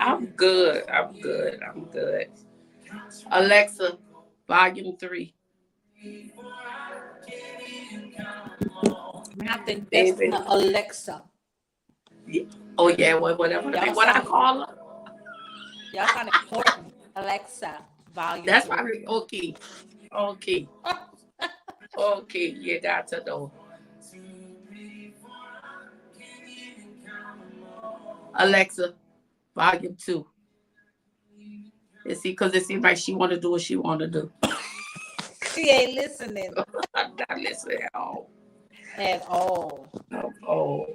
I'm good. I'm good. I'm good. Alexa, volume 3. I think that's Baby. Alexa. Yeah. Oh yeah, whatever. Y'all What I sound call her? y'all sound important. Alexa, volume That's three. probably okay. Okay. Okay. You got to know. Alexa, volume 2. You see, because it seems like she want to do what she want to do. She ain't listening I'm not listening at all. at all. Oh,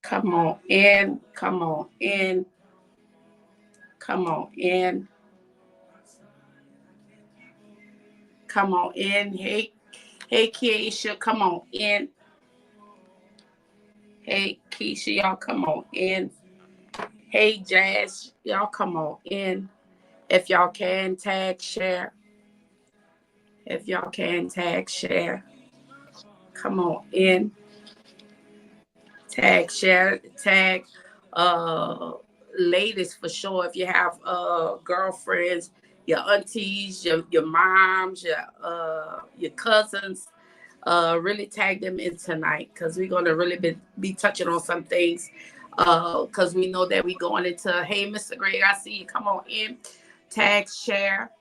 come on in. Come on in. Come on in. Come on in. Hey, Keisha, come on in. Hey, Keisha, y'all come on in. Hey, Jazz, y'all come on in. If y'all can tag share. If y'all can tag share. Come on in. Tag share. Tag uh ladies for sure. If you have girlfriends, your aunties, your moms, your cousins, really tag them in tonight because we're going to really be touching on some things because we know that we're going into, hey, Mr. Greg, I see you. Come on in. Tag, share.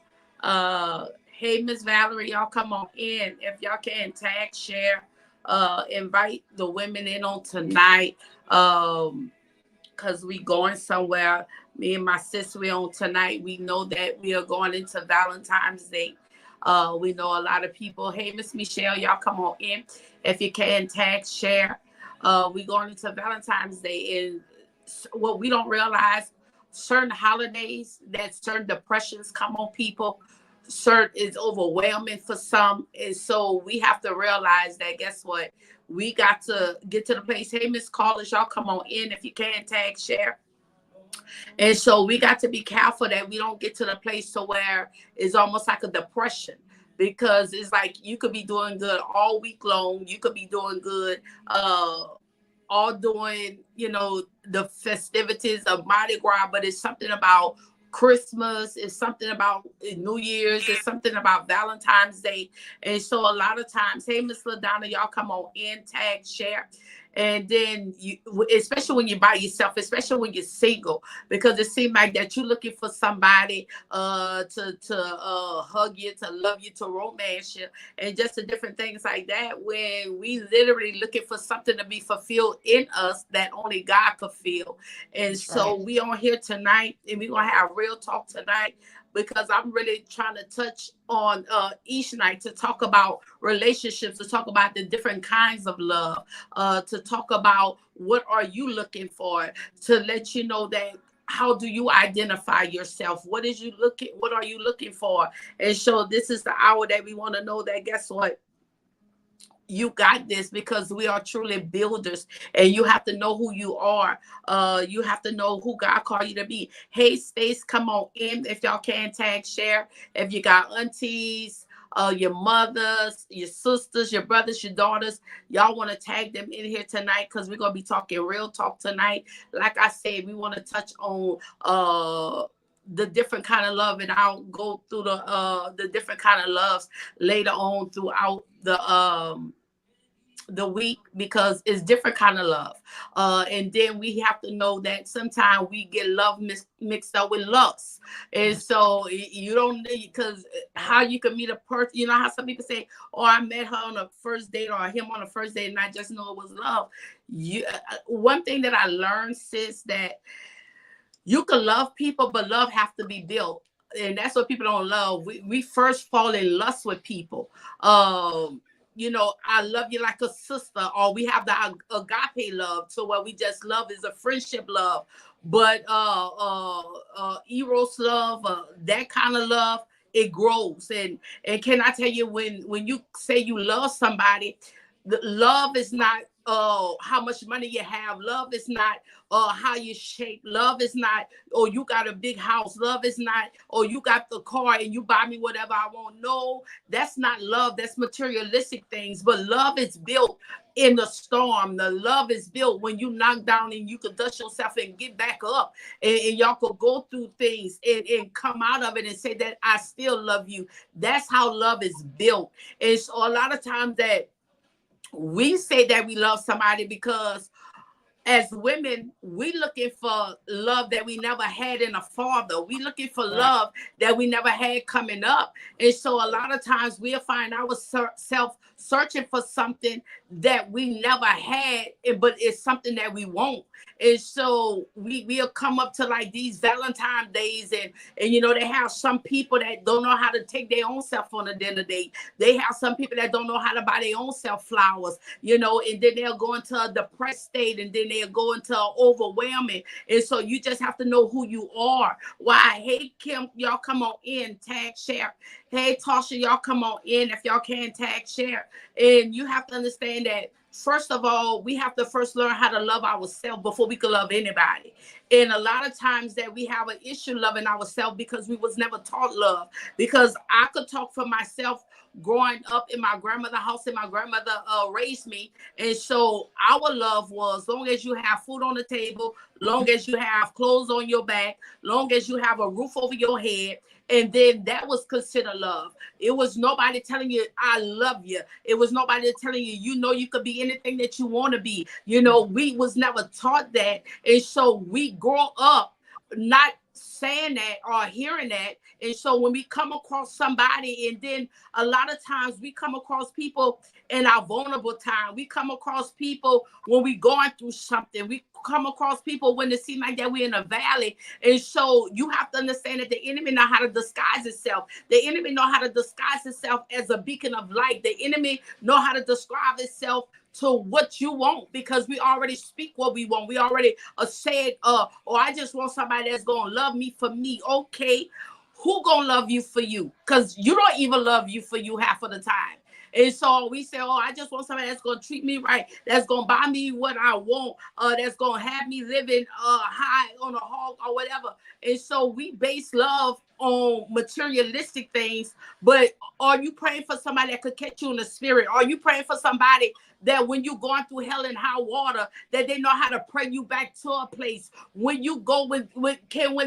Hey, Miss Valerie, y'all come on in. If y'all can tag, share, invite the women in on tonight because we going somewhere. Me and my sister, we on tonight. We know that we are going into Valentine's Day. We know a lot of people. Hey, Miss Michelle, y'all come on in. If you can tag, share. We going into Valentine's Day, and what we don't realize, certain holidays, that certain depressions come on people. Certain is overwhelming for some, and so we have to realize that. Guess what? We got to get to the place. Hey, Miss Callers, y'all come on in if you can tag, share. And so we got to be careful that we don't get to the place to where it's almost like a depression because it's like you could be doing good all week long. You could be doing good all doing, the festivities of Mardi Gras, but it's something about Christmas, it's something about New Year's, it's something about Valentine's Day. And so a lot of times, hey, Miss LaDonna, y'all come on in, tag, share. And then you, especially when you're by yourself, especially when you're single, because it seems like that you're looking for somebody to hug you, to love you, to romance you, and just the different things like that. When we literally looking for something to be fulfilled in us that only God could feel. And That's right. so we on here tonight, and we're gonna have real talk tonight because I'm really trying to touch on each night to talk about relationships, to talk about the different kinds of love, to talk about what are you looking for, to let you know that how do you identify yourself, what are you looking for. And so this is the hour that we want to know that, guess what, you got this, because we are truly builders, and you have to know who you are. You have to know who God called you to be. Hey, Stace, come on in if y'all can tag share. If you got aunties, your mothers, your sisters, your brothers, your daughters, y'all want to tag them in here tonight because we're gonna be talking real talk tonight. Like I said, we want to touch on the different kind of love, and I'll go through the different kind of loves later on throughout the week, because it's different kind of love. And then we have to know that sometimes we get love mixed up with lust. And Yes. so you don't need, because how you can meet a person, you know how some people say, oh, I met her on a first date or him on a first date and I just know it was love. One thing that I learned, sis, that you can love people, but love have to be built. And that's what people don't love. We first fall in lust with people. I love you like a sister, or we have the agape love, so what we just love is a friendship love. But eros love, that kind of love, it grows. And can I tell you, when you say you love somebody, love is not how much money you have. Love is not how you shape. Love is not, oh, you got a big house. Love is not, oh, you got the car and you buy me whatever I want. No, that's not love. That's materialistic things. But love is built in the storm. The love is built when you knock down and you can dust yourself and get back up, and y'all could go through things and come out of it and say that I still love you. That's how love is built. And so a lot of times that we say that we love somebody because as women, we looking for love that we never had in a father. We looking for love that we never had coming up. And so a lot of times we'll find ourselves searching for something that we never had, but it's something that we want. And so we'll come up to like these Valentine days, and you know, they have some people that don't know how to take their own self on a dinner date. They have some people that don't know how to buy their own self flowers, you know, and then they'll go into a depressed state, and then they'll go into overwhelming. And so you just have to know who you are. Why? Hey, Kim, y'all come on in, tag, share. Hey, Tasha, y'all come on in if y'all can, tag, share. And you have to understand that, first of all, we have to first learn how to love ourselves before we can love anybody. And a lot of times that we have an issue loving ourselves because we was never taught love. Because I could talk for myself growing up in my grandmother's house, and my grandmother raised me. And so our love was, long as you have food on the table, long as you have clothes on your back, long as you have a roof over your head. And then that was considered love. It was nobody telling you, I love you. It was nobody telling you, you know, you could be anything that you want to be. You know, we was never taught that. And so we grow up not saying that or hearing that. And so when we come across somebody, and then a lot of times we come across people in our vulnerable time. We come across people when we're going through something. We come across people when it seems like that we're in a valley. And so you have to understand that the enemy know how to disguise itself. The enemy know how to disguise itself as a beacon of light. The enemy know how to describe itself to what you want, because we already speak what we want. We already said, oh, I just want somebody that's going to love me for me. Okay, who going to love you for you? Because you don't even love you for you half of the time. And so we say, oh, I just want somebody that's going to treat me right, that's going to buy me what I want, that's going to have me living high on a hog or whatever. And so we base love on materialistic things. But are you praying for somebody that could catch you in the spirit? Are you praying for somebody that when you're going through hell and high water, that they know how to pray you back to a place? When you go when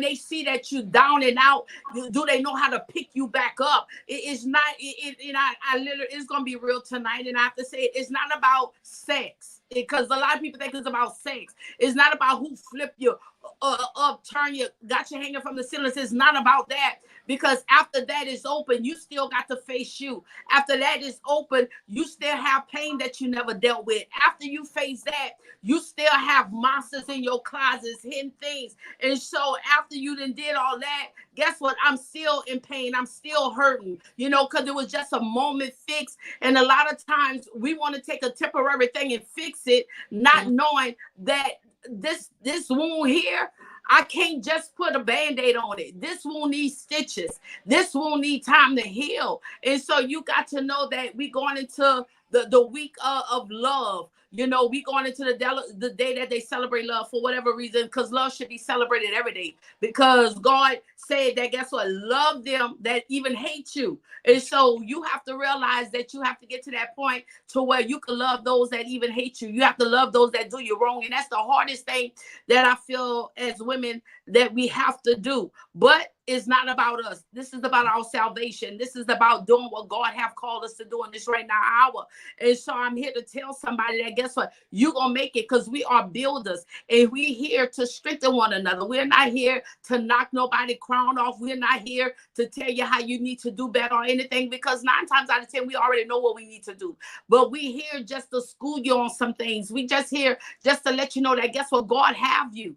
they see that you down and out, do they know how to pick you back up? It's not, I literally, it's going to be real tonight. And I have to say, it's not about sex, because a lot of people think it's about sex. It's not about who flip you up, turn you, got you hanging from the ceiling. It's not about that, because after that is open, you still got to face you. After that is open, you still have pain that you never dealt with. After you face that, you still have monsters in your closets, hidden things. And so after you done did all that, guess what? I'm still in pain. I'm still hurting, you know, because it was just a moment fix. And a lot of times we want to take a temporary thing and fix it, not knowing that this wound here, I can't just put a Band-Aid on it. This wound needs stitches. This wound needs time to heal. And so you got to know that we going into the week of love. You know, we going into the day that they celebrate love for whatever reason, because love should be celebrated every day. Because God said that, guess what? Love them that even hate you. And so you have to realize that you have to get to that point to where you can love those that even hate you. You have to love those that do you wrong. And that's the hardest thing that I feel as women that we have to do. But it's not about us. This is about our salvation. This is about doing what God have called us to do in this right now hour. And so I'm here to tell somebody that, guess what? You're going to make it, because we are builders, and we're here to strengthen one another. We're not here to knock nobody crown off. We're not here to tell you how you need to do better or anything, because 9 times out of 10, we already know what we need to do. But we here just to school you on some things. We just here just to let you know that, guess what? God have you.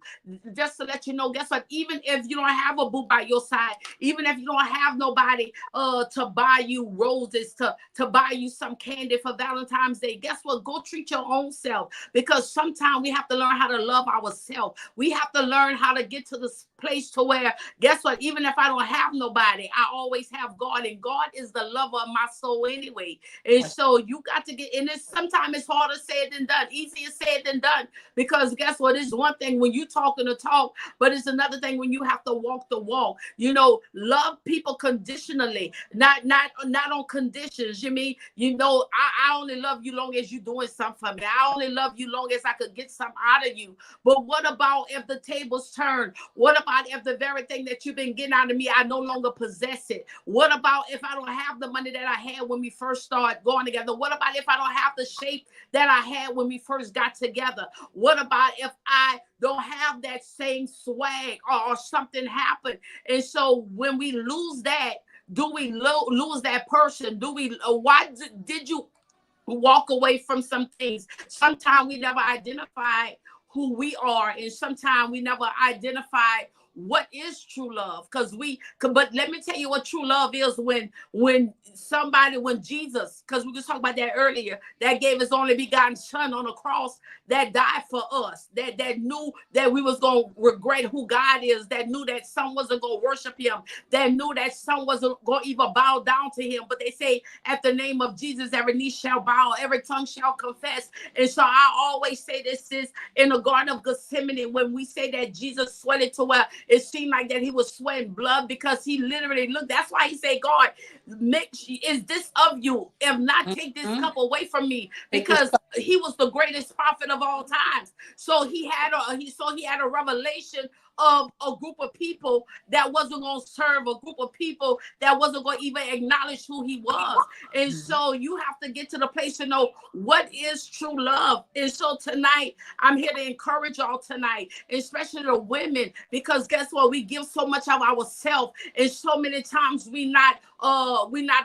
Just to let you know, guess what? Even if you don't have a boo by your side, even if you don't have nobody to buy you roses, to buy you some candy for Valentine's Day, guess what? Go treat your own self, because sometimes we have to learn how to love ourselves. We have to learn how to get to this place to where, guess what, even if I don't have nobody, I always have God, and God is the lover of my soul anyway. And so you got to get in this. Sometimes it's harder said than done, easier said than done, because guess what, it's one thing when you talking the talk, but it's another thing when you have to walk the walk. You know, love people conditionally, not on conditions. You mean, you know, I only love you long as you doing something for me. I only love you long as I could get something out of you. But what about if the tables turn? What about if the very thing that you've been getting out of me, I no longer possess it? What about if I don't have the money that I had when we first started going together? What about if I don't have the shape that I had when we first got together? What about if I don't have that same swag, or something happened? And so when we lose that, do we lose that person? Do we? Why did you walk away from some things? Sometimes we never identify who we are, and sometimes we never identify what is true love, but let me tell you what true love is. When Jesus, because we just talked about that earlier, that gave his only begotten son on the cross, that died for us, that knew that we was going to regret who God is, that knew that some wasn't going to worship him, that knew that some wasn't going to even bow down to him. But they say at the name of Jesus, every knee shall bow, every tongue shall confess. And so I always say this is in the Garden of Gethsemane, when we say that Jesus sweated to where it seemed like that he was sweating blood, because he literally looked. That's why he said, God, is this of you? If not, take this cup away from me, because he was the greatest prophet of all times. So he had a revelation of a group of people that wasn't going to serve, a group of people that wasn't going to even acknowledge who he was. And so you have to get to the place to know what is true love. And so tonight, I'm here to encourage y'all tonight, especially the women, because guess what? We give so much of ourselves, and so many times we not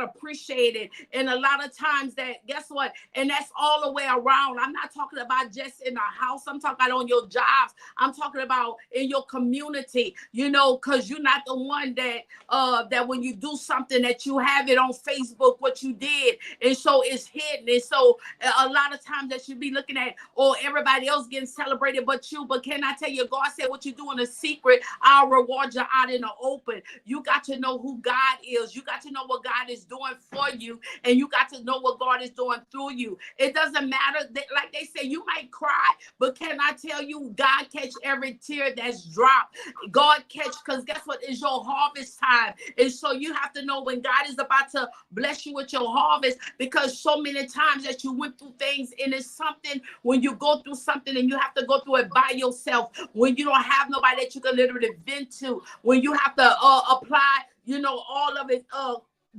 appreciated. And a lot of times that, guess what? And that's all the way around. I'm not talking about just in the house. I'm talking about on your jobs. I'm talking about in your community, you know, because you're not the one that when you do something that you have it on Facebook, what you did. And so it's hidden. And so a lot of times that you be looking at, oh, everybody else getting celebrated but you. But can I tell you, God said what you do in the secret, I'll reward you out in the open. You got to know who God is. You got to know what God is doing for you, and you got to know what God is doing through you. It doesn't matter that, like they say, you might cry, but can I tell you, God catch every tear that's dropped. God catch, because guess what? It's your harvest time. And so you have to know when God is about to bless you with your harvest, because so many times that you went through things, and it's something when you go through something and you have to go through it by yourself, when you don't have nobody that you can literally vent to, when you have to apply, you know, all of it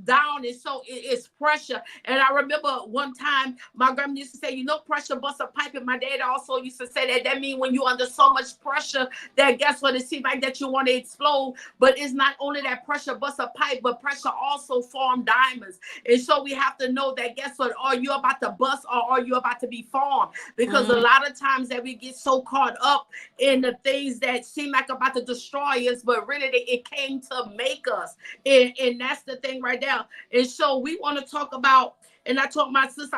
down, and so it's pressure. And I remember one time my grandma used to say, you know, pressure busts a pipe, and my dad also used to say that means when you're under so much pressure that, guess what, it seems like that you want to explode. But it's not only that pressure busts a pipe, but pressure also form diamonds. And so we have to know that, guess what, are you about to bust, or are you about to be formed? Because a lot of times that we get so caught up in the things that seem like about to destroy us, but really it came to make us. And that's the thing right there. And so we want to talk about, and I called my sis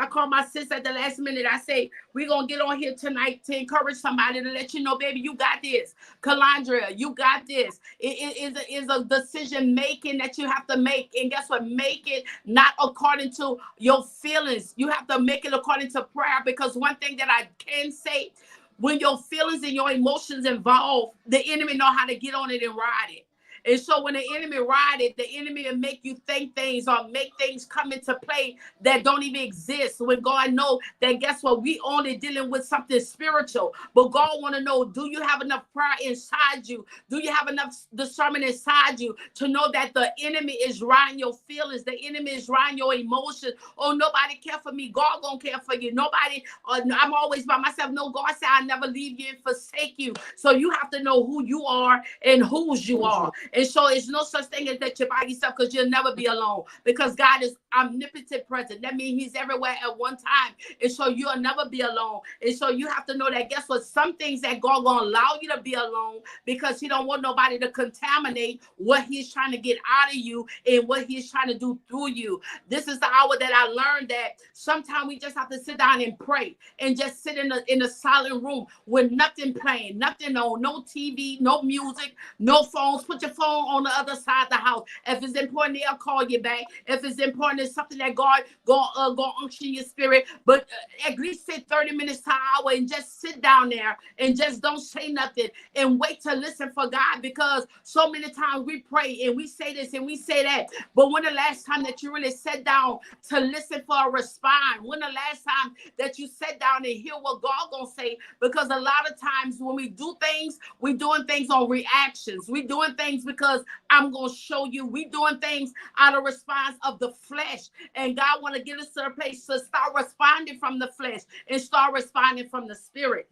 at the last minute. I say, we're going to get on here tonight to encourage somebody, to let you know, baby, you got this. Calandria, you got this. It is a decision making that you have to make. And guess what? Make it not according to your feelings. You have to make it according to prayer, because one thing that I can say, when your feelings and your emotions involved, the enemy know how to get on it and ride it. And so when the enemy ride it, the enemy will make you think things, or make things come into play that don't even exist. When God knows that, guess what, we only dealing with something spiritual. But God want to know, do you have enough prayer inside you? Do you have enough discernment inside you to know that the enemy is riding your feelings? The enemy is riding your emotions. Oh, nobody care for me. God gonna care for you. Nobody, I'm always by myself. No, God said, I never leave you and forsake you. So you have to know who you are and whose you are. And so it's no such thing as that you're by yourself, because you'll never be alone, because God is omnipotent present. That means he's everywhere at one time. And so you'll never be alone. And so you have to know that, guess what? Some things that God gonna allow you to be alone, because he don't want nobody to contaminate what he's trying to get out of you and what he's trying to do through you. This is the hour that I learned that sometimes we just have to sit down and pray and just sit in a silent room with nothing playing, nothing on, no TV, no music, no phones. Put your phone on the other side of the house. If it's important, they'll call you back. If it's important, it's something that God gonna unction your spirit. But at least sit 30 minutes to an hour and just sit down there and just don't say nothing and wait to listen for God, because so many times we pray and we say this and we say that. But when the last time that you really sat down to listen for a response? When the last time that you sat down and hear what God gonna say? Because a lot of times when we do things, we doing things on reactions. We doing things because I'm gonna show you. We doing things out of response of the flesh. And God want to get us to a place to start responding from the flesh and start responding from the spirit.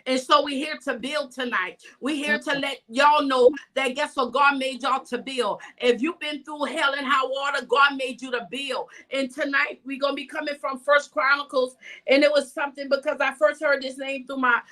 And so we're here to build tonight. We're here to let y'all know that, guess what? God made y'all to build. If you've been through hell and high water, God made you to build. And tonight we're going to be coming from First Chronicles. And it was something, because I first heard this name through my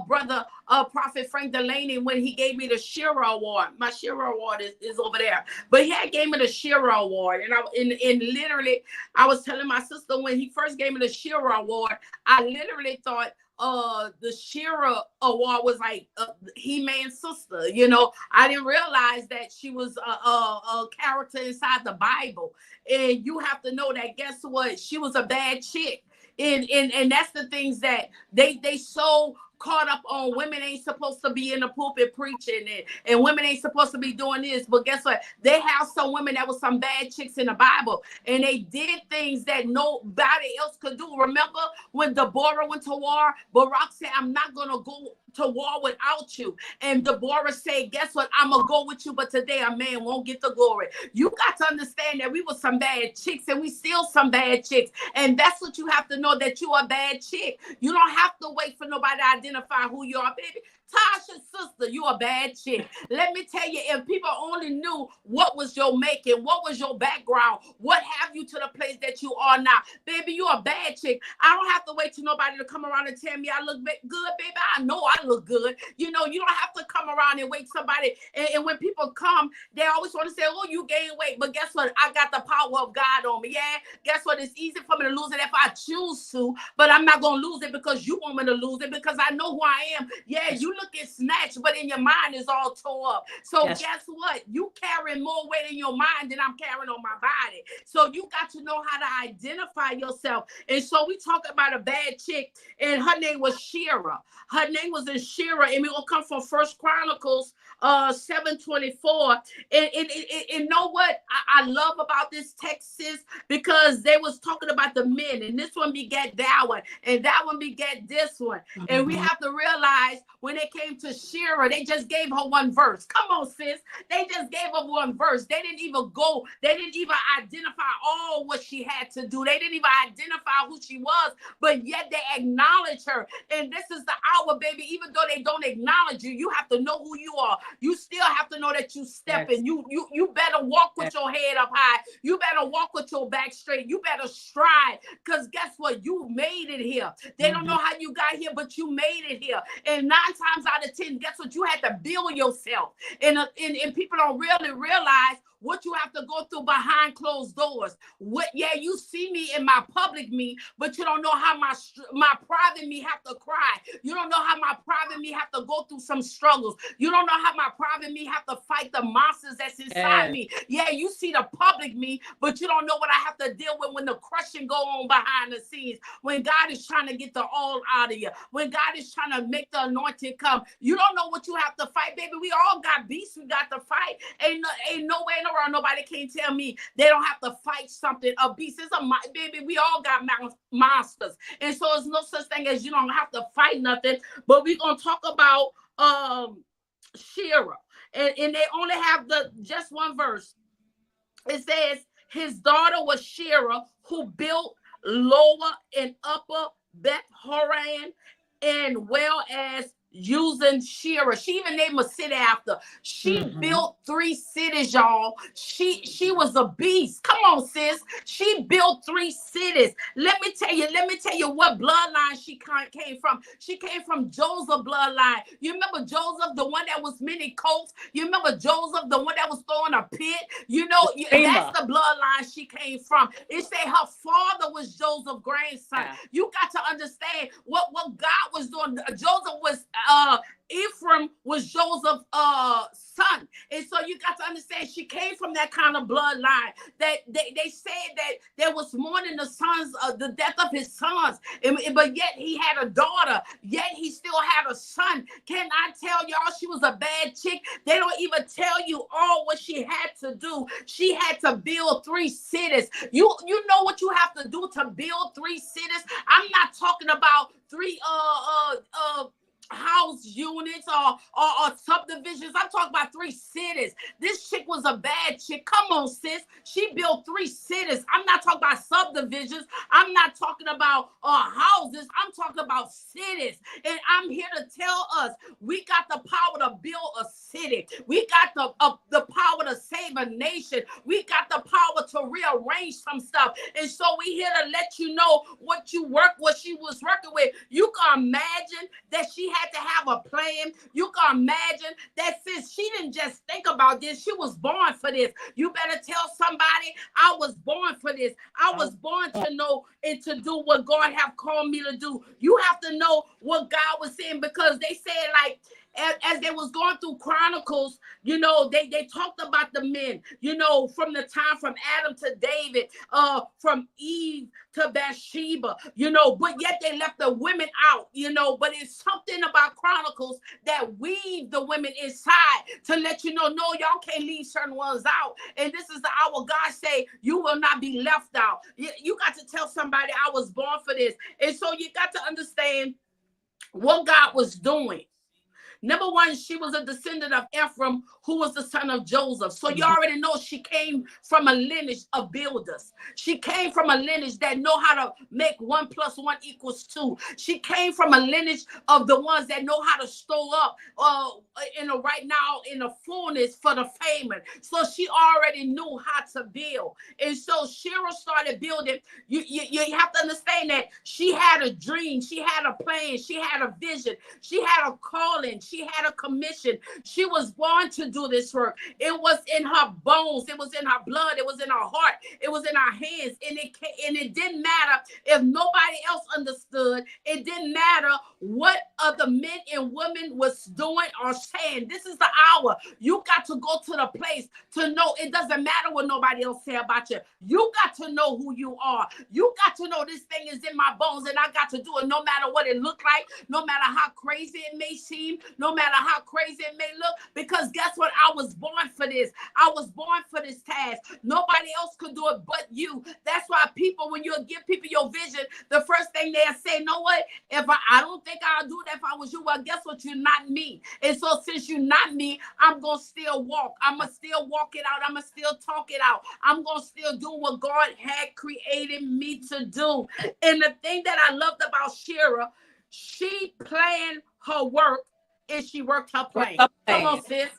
brother, Prophet Frank Delaney, when he gave me the Shearer Award. My Shearer Award is over there. But he had gave me the Shearer Award. And literally, I was telling my sister, when he first gave me the Shearer Award, I literally thought, the Shearer Award was like He-Man's sister. You know, I didn't realize that she was a character inside the Bible. And you have to know that, guess what? She was a bad chick. And that's the things that they so caught up on. Women ain't supposed to be in the pulpit preaching, and women ain't supposed to be doing this. But guess what? They have some women that was some bad chicks in the Bible, and they did things that nobody else could do. Remember when Deborah went to war? Barak said, I'm not going to go to war without you. And Deborah said, guess what? I'm going to go with you, but today a man won't get the glory. You got to understand that we were some bad chicks, and we still some bad chicks. And that's what you have to know, that you are a bad chick. You don't have to wait for nobody to identify who you are, baby. Tasha's sister, you a bad chick. Let me tell you, if people only knew what was your making, what was your background, what have you to the place that you are now, baby, you a bad chick. I don't have to wait till nobody to come around and tell me I look good, baby. I know I look good. You know, you don't have to come around and wait somebody. And when people come, they always want to say, oh, you gain weight. But guess what? I got the power of God on me. Yeah, guess what? It's easy for me to lose it if I choose to, but I'm not going to lose it because you want me to lose it, because I know who I am. Yeah, you look at snatched, but in your mind is all tore up. So guess what? You carrying more weight in your mind than I'm carrying on my body. So you got to know how to identify yourself. And so we talk about a bad chick, and her name was Shearer. Her name was Shearer, and we're going to come from First Chronicles 7:24. And know what I love about this text is, because they was talking about the men, and this one begat that one, and that one begat this one. Mm-hmm. And we have to realize, when they came to Shearer, they just gave her one verse. Come on, sis. They just gave her one verse. They didn't even go. They didn't even identify all what she had to do. They didn't even identify who she was, but yet they acknowledge her. And this is the hour, baby. Even though they don't acknowledge you, you have to know who you are. You still have to know that you stepping. You better walk with your head up high. You better walk with your back straight. You better stride, because guess what? You made it here. They don't know how you got here, but you made it here. And 9 times out of 10, guess what? You had to build yourself. And people don't really realize what you have to go through behind closed doors. Yeah, you see me in my public me, but you don't know how my private me have to cry. You don't know how my private me have to go through some struggles. You don't know how my private me have to fight the monsters that's inside me. Yeah, you see the public me, but you don't know what I have to deal with when the crushing go on behind the scenes. When God is trying to get the all out of you. When God is trying to make the anointing come. You don't know what you have to fight, baby. We all got beasts we got to fight. Ain't no way in the world nobody can tell me they don't have to fight something. A beast is baby. We all got monsters. And so it's no such thing as you don't have to fight nothing. But we're going to talk about Shearer. And they only have just one verse. It says, his daughter was Shearer, who built Lower and Upper Beth Horon, and well as using Shira. She even named a city after. She built 3 cities, y'all. She was a beast. Come on, sis. She built 3 cities. Let me tell you what bloodline she came from. She came from Joseph bloodline. You remember Joseph, the one that was many coats? You remember Joseph, the one that was throwing a pit? You know, that's the bloodline she came from. It said her father was Joseph's grandson. Yeah. You got to understand what God was doing. Joseph was Ephraim was Joseph's son. And so you got to understand she came from that kind of bloodline. That they said that there was mourning the sons of the death of his sons. But yet he had a daughter, yet he still had a son. Can I tell y'all she was a bad chick? They don't even tell you all what she had to do. She had to build 3 cities. You know what you have to do to build 3 cities? I'm not talking about 3 house units or subdivisions. I'm talking about 3 cities. This chick was a bad chick. Come on, sis. She built 3 cities. I'm not talking about subdivisions. I'm not talking about houses. I'm talking about cities. And I'm here to tell us we got the power to build a city. We got the power to save a nation. We got the power to rearrange some stuff. And so we here to let you know what she was working with. You can imagine that she had to have a plan. You can imagine that since she didn't just think about this, she was born for this. You better tell somebody, I was born for this. I was born to know and to do what God have called me to do. You have to know what God was saying, because they said, like, as they was going through Chronicles, you know, they talked about the men, you know, from the time from Adam to David, from Eve to Bathsheba, you know, but yet they left the women out, you know. But it's something about Chronicles that weave the women inside to let you know, no, y'all can't leave certain ones out. And this is the hour God say you will not be left out. You got to tell somebody, I was born for this. And so you got to understand what God was doing. Number one, she was a descendant of Ephraim, who was the son of Joseph. So you already know she came from a lineage of builders. She came from a lineage that know how to make 1 + 1 = 2. She came from a lineage of the ones that know how to store up right now in the fullness for the famine. So she already knew how to build. And so Shira started building. You have to understand that she had a dream. She had a plan. She had a vision. She had a calling. She had a commission. She was born to do this work. It was in her bones. It was in her blood. It was in her heart. It was in her hands. And it didn't matter if nobody else understood. It didn't matter what other men and women was doing or saying. This is the hour. You got to go to the place to know it doesn't matter what nobody else say about you. You got to know who you are. You got to know this thing is in my bones and I got to do it no matter what it look like, no matter how crazy it may seem, no matter how crazy it may look, because guess what? I was born for this. I was born for this task. Nobody else could do it but you. That's why people, when you give people your vision, the first thing they'll say, know what? If I don't think I'll do that if I was you. Well, guess what? You're not me. And so since you're not me, I'm going to still walk. I'm going to still walk it out. I'm going to still talk it out. I'm going to still do what God had created me to do. And the thing that I loved about Shira, she planned her work and she worked her plan. Come on, sis.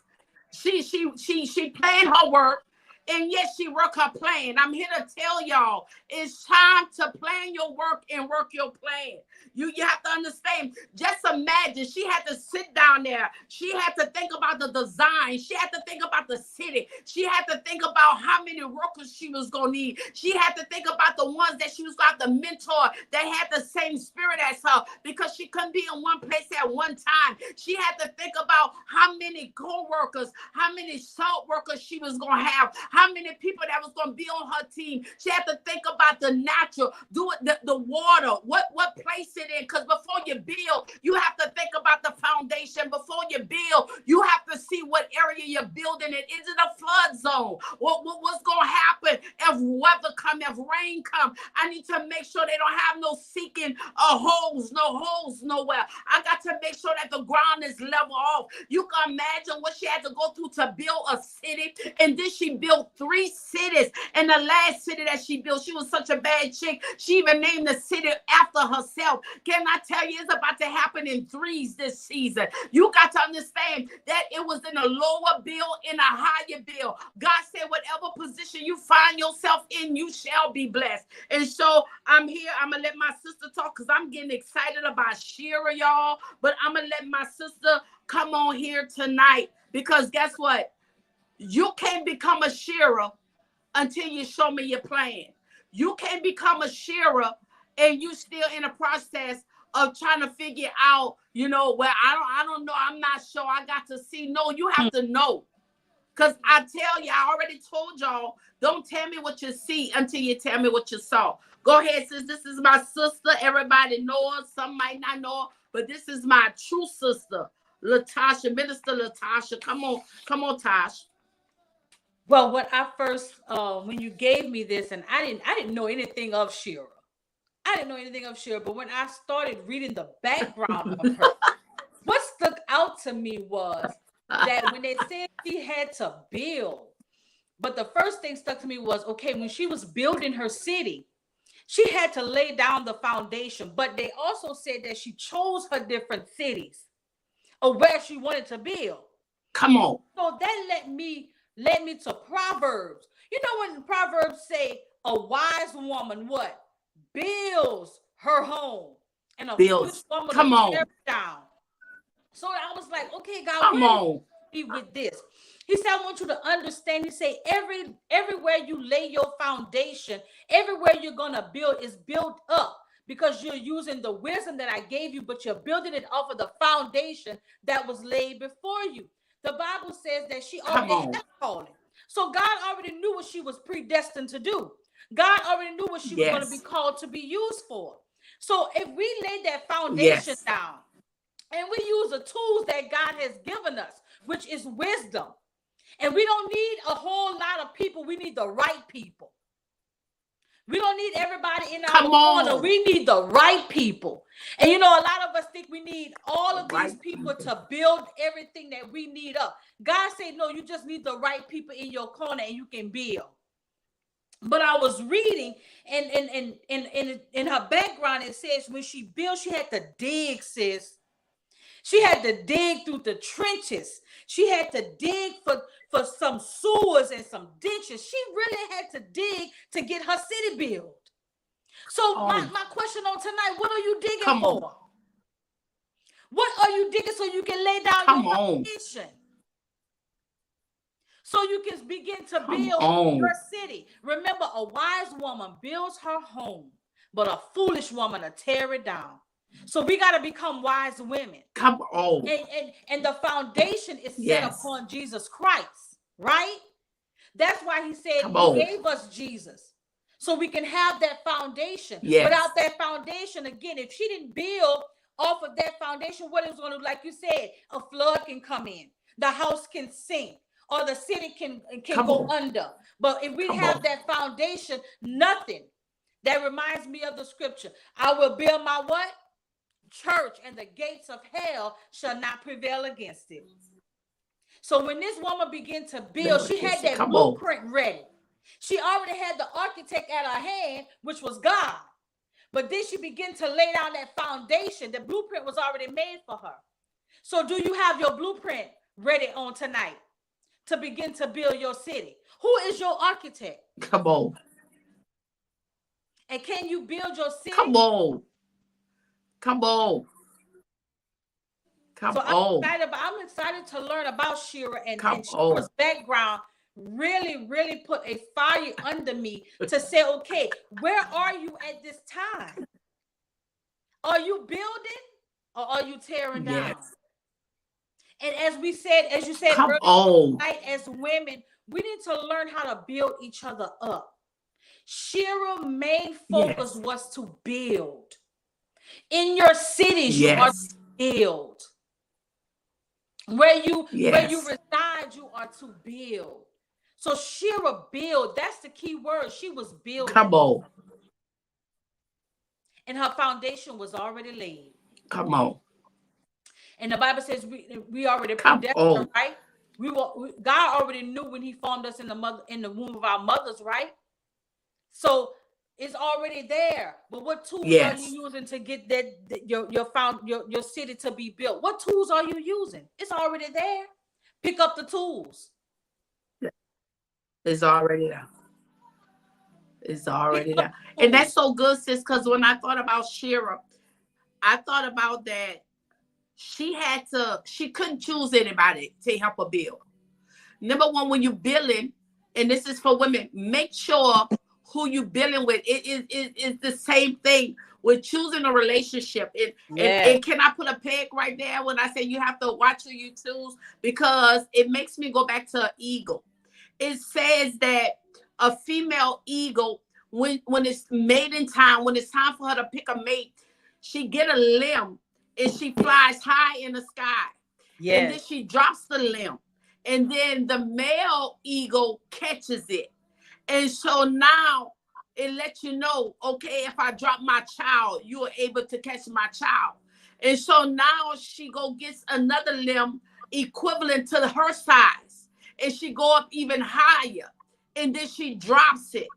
She planned her work, and yes, she worked her plan. I'm here to tell y'all, it's time to plan your work and work your plan. You have to understand. Just imagine, she had to sit down there. She had to think about the design. She had to think about the city. She had to think about how many workers she was going to need. She had to think about the ones that she was going to have to mentor that had the same spirit as her, because she couldn't be in one place at one time. She had to think about how many co-workers, how many salt workers she was going to have, how many people that was going to be on her team. She had to think about the natural, the water, what place it in, because before you build, you have to think about the foundation. Before you build, you have to see what area you, you're building it. Is it a flood zone? What's going to happen if weather come, if rain come? I need to make sure they don't have no sinking holes nowhere. I got to make sure that the ground is level off. You can imagine what she had to go through to build a city. And then she built 3 cities. And the last city that she built, she was such a bad chick. She even named the city after herself. Can I tell you, it's about to happen in 3s this season. You got to understand that it was in a lower bill, in a higher bill. God said, whatever position you find yourself in, you shall be blessed. And so I'm here. I'm going to let my sister talk because I'm getting excited about Shira, y'all. But I'm going to let my sister come on here tonight because guess what? You can't become a Shira until you show me your plan. You can't become a Shira and you still in a process of trying to figure out, well, I don't know. I'm not sure. I got to see. No, you have to know. Because I tell you, I already told y'all, don't tell me what you see until you tell me what you saw. Go ahead, sis. This is my sister. Everybody know her. Some might not know her, but this is my true sister, Latasha, Minister Latasha. Come on, Tosh. Well, when I first, when you gave me this, and I didn't know anything of Shira. I didn't know anything of Shira, but when I started reading the background of her, what stuck out to me was that when they said she had to build, but the first thing stuck to me was, okay, when she was building her city, she had to lay down the foundation, but they also said that she chose her different cities of where she wanted to build. Come on. So that led me to Proverbs. You know when Proverbs say a wise woman what? Builds her home, and a foolish woman tears down. So I was like, okay, God, come on. Be with this. He said, I want you to understand. He said, everywhere you lay your foundation, everywhere you're gonna build is built up because you're using the wisdom that I gave you, but you're building it off of the foundation that was laid before you. The Bible says that she already had a calling. So God already knew what she was predestined to do. God already knew what she was going to be called to be used for. So if we lay that foundation down and we use the tools that God has given us, which is wisdom, and we don't need a whole lot of people, we need the right people. We don't need everybody in our corner. We need the right people. And a lot of us think we need all of these people to build everything that we need up. God said, no, you just need the right people in your corner and you can build. But I was reading, and in her background, it says when she built, she had to dig, sis. She had to dig through the trenches. She had to dig for some sewers and some ditches. She really had to dig to get her city built. So my question on tonight, what are you digging for? What are you digging so you can lay down your foundation? So you can begin to build your city. Remember, a wise woman builds her home, but a foolish woman will tear it down. So we got to become wise women. Come on. And the foundation is set upon Jesus Christ, right? That's why he said he gave us Jesus. So we can have that foundation. Without that foundation, again, if she didn't build off of that foundation, what is going to, like you said, a flood can come in. The house can sink. Or the city can go under. But if we have that foundation, nothing. That reminds me of the scripture. I will build my what? Church, and the gates of hell shall not prevail against it. So when this woman began to build, she had that blueprint ready. She already had the architect at her hand, which was God. But then she began to lay down that foundation. The blueprint was already made for her. So do you have your blueprint ready on tonight to begin to build your city? Who is your architect? Come on. And can you build your city? Come on. Come on. Come on. I'm excited to learn about Shira and Shira's background. Really, really put a fire under me to say, okay, where are you at this time? Are you building or are you tearing down? And as you said earlier, as women, we need to learn how to build each other up. Shira's main focus was to build. In your cities, you are to build. Where you reside inside you are to build. So Shira build, that's the key word. She was building. Come on. And her foundation was already laid. Come on. And the Bible says we already predestined, right? God already knew when he formed us in the womb of our mothers, right? So it's already there. But what tools are you using to get your city to be built? What tools are you using? It's already there. Pick up the tools. It's already there. It's already there. And that's so good, sis, because when I thought about Shira, I thought about that she couldn't choose anybody to help her build. Number one, when you're building, and this is for women, make sure who you're building with. It is the same thing with choosing a relationship. And can I put a peg right there when I say you have to watch who you choose? Because it makes me go back to an eagle. It says that a female eagle, when it's mating time, when it's time for her to pick a mate, she get a limb and she flies high in the sky. Yes. And then she drops the limb. And then the male eagle catches it. And so now it lets you know, okay, if I drop my child, you are able to catch my child. And so now she go gets another limb equivalent to her size. And she go up even higher. And then she drops it.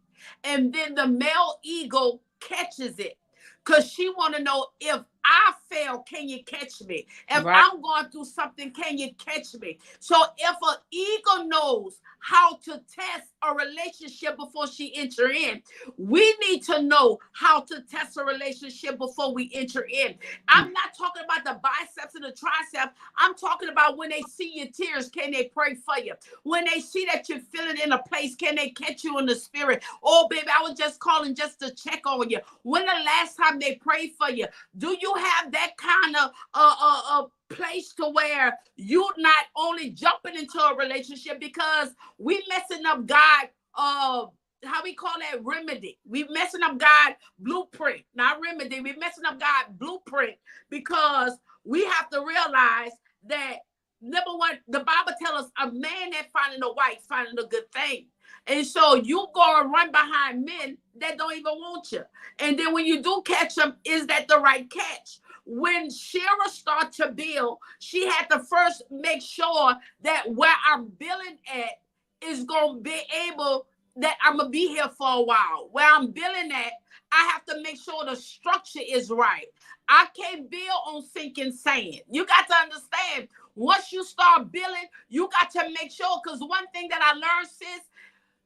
And then the male eagle catches it. Because she want to know, if I fail, can you catch me? If I'm going through something, can you catch me? So if an eagle knows how to test a relationship before she enter in, we need to know how to test a relationship before we enter in. I'm not talking about the biceps and the triceps. I'm talking about when they see your tears, can they pray for you? When they see that you're feeling in a place, can they catch you in the spirit? Oh, baby, I was just calling just to check on you. When the last time they prayed for you? Do you have that kind of place to where you're not only jumping into a relationship, because we messing up God, how we call that, remedy. We messing up God blueprint, not remedy. We messing up God blueprint, because we have to realize that, number one, the Bible tells us a man that finding a wife finding a good thing. And so you go and run behind men that don't even want you. And then when you do catch them, is that the right catch? When Shira started to build, she had to first make sure that where I'm building at is going to be able, that I'm going to be here for a while. Where I'm building at, I have to make sure the structure is right. I can't build on sinking sand. You got to understand, once you start building, you got to make sure, because one thing that I learned, sis,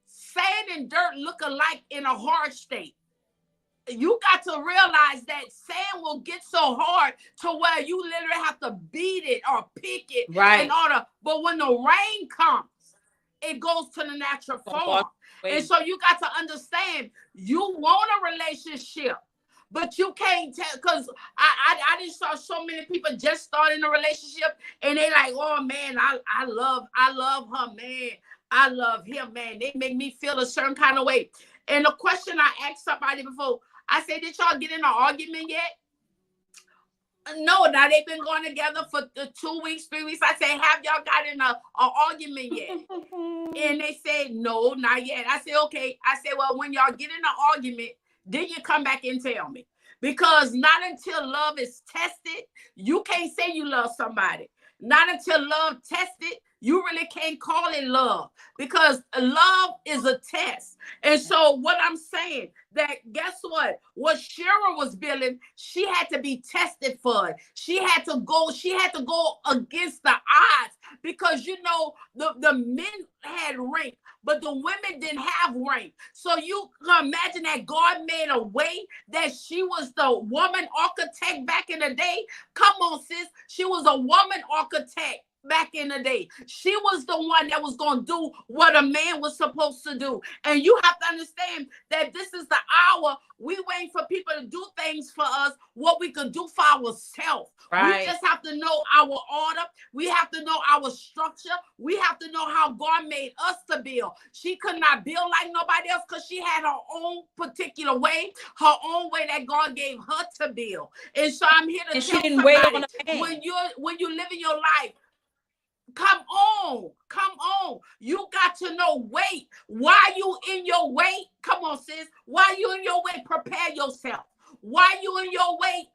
sand and dirt look alike in a hard state. You got to realize that sand will get so hard to where you literally have to beat it or pick it in order. But when the rain comes, it goes to the natural form. And so you got to understand, you want a relationship, but you can't tell, because I just saw so many people just starting a relationship and they like, oh man, I love her, man. I love him, man. They make me feel a certain kind of way. And the question I asked somebody before, I said, did y'all get in an argument yet? No, now they've been going together for 2 weeks, 3 weeks. I said, have y'all got in an argument yet? And they said, no, not yet. I said, okay. I said, well, when y'all get in an argument, then you come back and tell me. Because not until love is tested, you can't say you love somebody. Not until love tested, you really can't call it love, because love is a test. And so what I'm saying, that guess what Shira was building, she had to be tested for it. She had to go against the odds, because you know the men had rank, but the women didn't have rank. So you can imagine that God made a way that she was the woman architect back in the day. Come on, sis. She was a woman architect back in the day. She was the one that was going to do what a man was supposed to do. And you have to understand that this is the hour we waiting for people to do things for us, what we could do for ourselves. We just have to know our order. We have to know our structure. We have to know how God made us to build. She could not build like nobody else, because she had her own particular way, her own way that God gave her to build. And so I'm here to tell somebody, when you live in your life, Come on. Come on. You got to know weight. Why you in your weight? Come on, sis. Why you in your weight? Prepare yourself. Why you in your weight?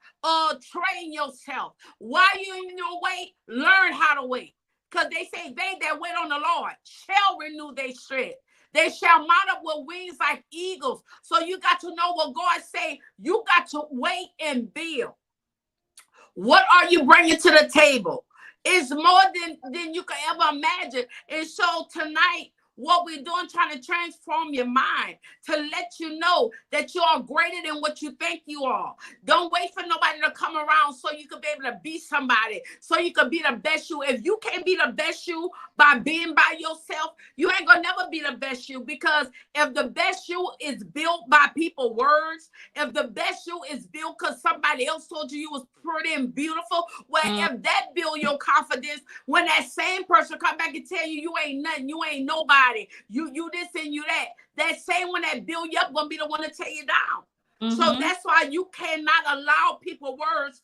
Train yourself. Why you in your weight? Learn how to wait. Because they say they that wait on the Lord shall renew their strength. They shall mount up with wings like eagles. So you got to know what God say. You got to wait and build. What are you bringing to the table? It's more than you can ever imagine. And so tonight, what we're doing, trying to transform your mind to let you know that you are greater than what you think you are. Don't wait for nobody to come around so you can be able to be somebody, so you can be the best you. If you can't be the best you by being by yourself, you ain't gonna never be the best you, because if the best you is built by people's words, if the best you is built because somebody else told you was pretty and beautiful, well, if that build your confidence, when that same person come back and tell you you ain't nothing, you ain't nobody, you this and you that same one that build you up gonna be the one to tear you down. So that's why you cannot allow people words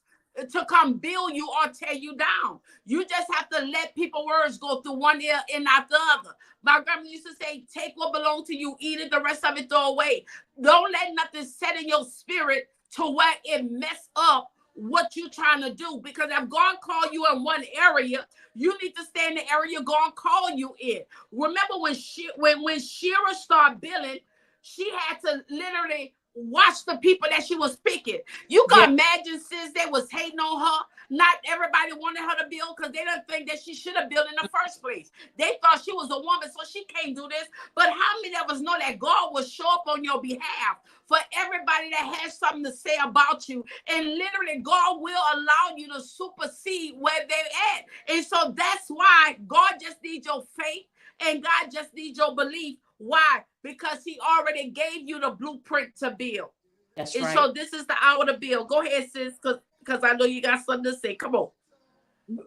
to come build you or tear you down. You just have to let people words go through one ear and not the other. My grandma used to say, take what belongs to you, eat it, the rest of it throw away. Don't let nothing set in your spirit to where it mess up what you trying to do. Because if God called you in one area, you need to stay in the area God called you in. Remember when Shira started building, she had to literally watch the people that she was picking. You can imagine, since they was hating on her, not everybody wanted her to build because they didn't think that she should have built in the first place. They thought she was a woman, so she can't do this. But how many of us know that God will show up on your behalf for everybody that has something to say about you? And literally, God will allow you to supersede where they're at. And so that's why God just needs your faith, and God just needs your belief. Why? Because he already gave you the blueprint to build. That's and right. So this is the hour to build. Go ahead, sis, because I know you got something to say. Come on.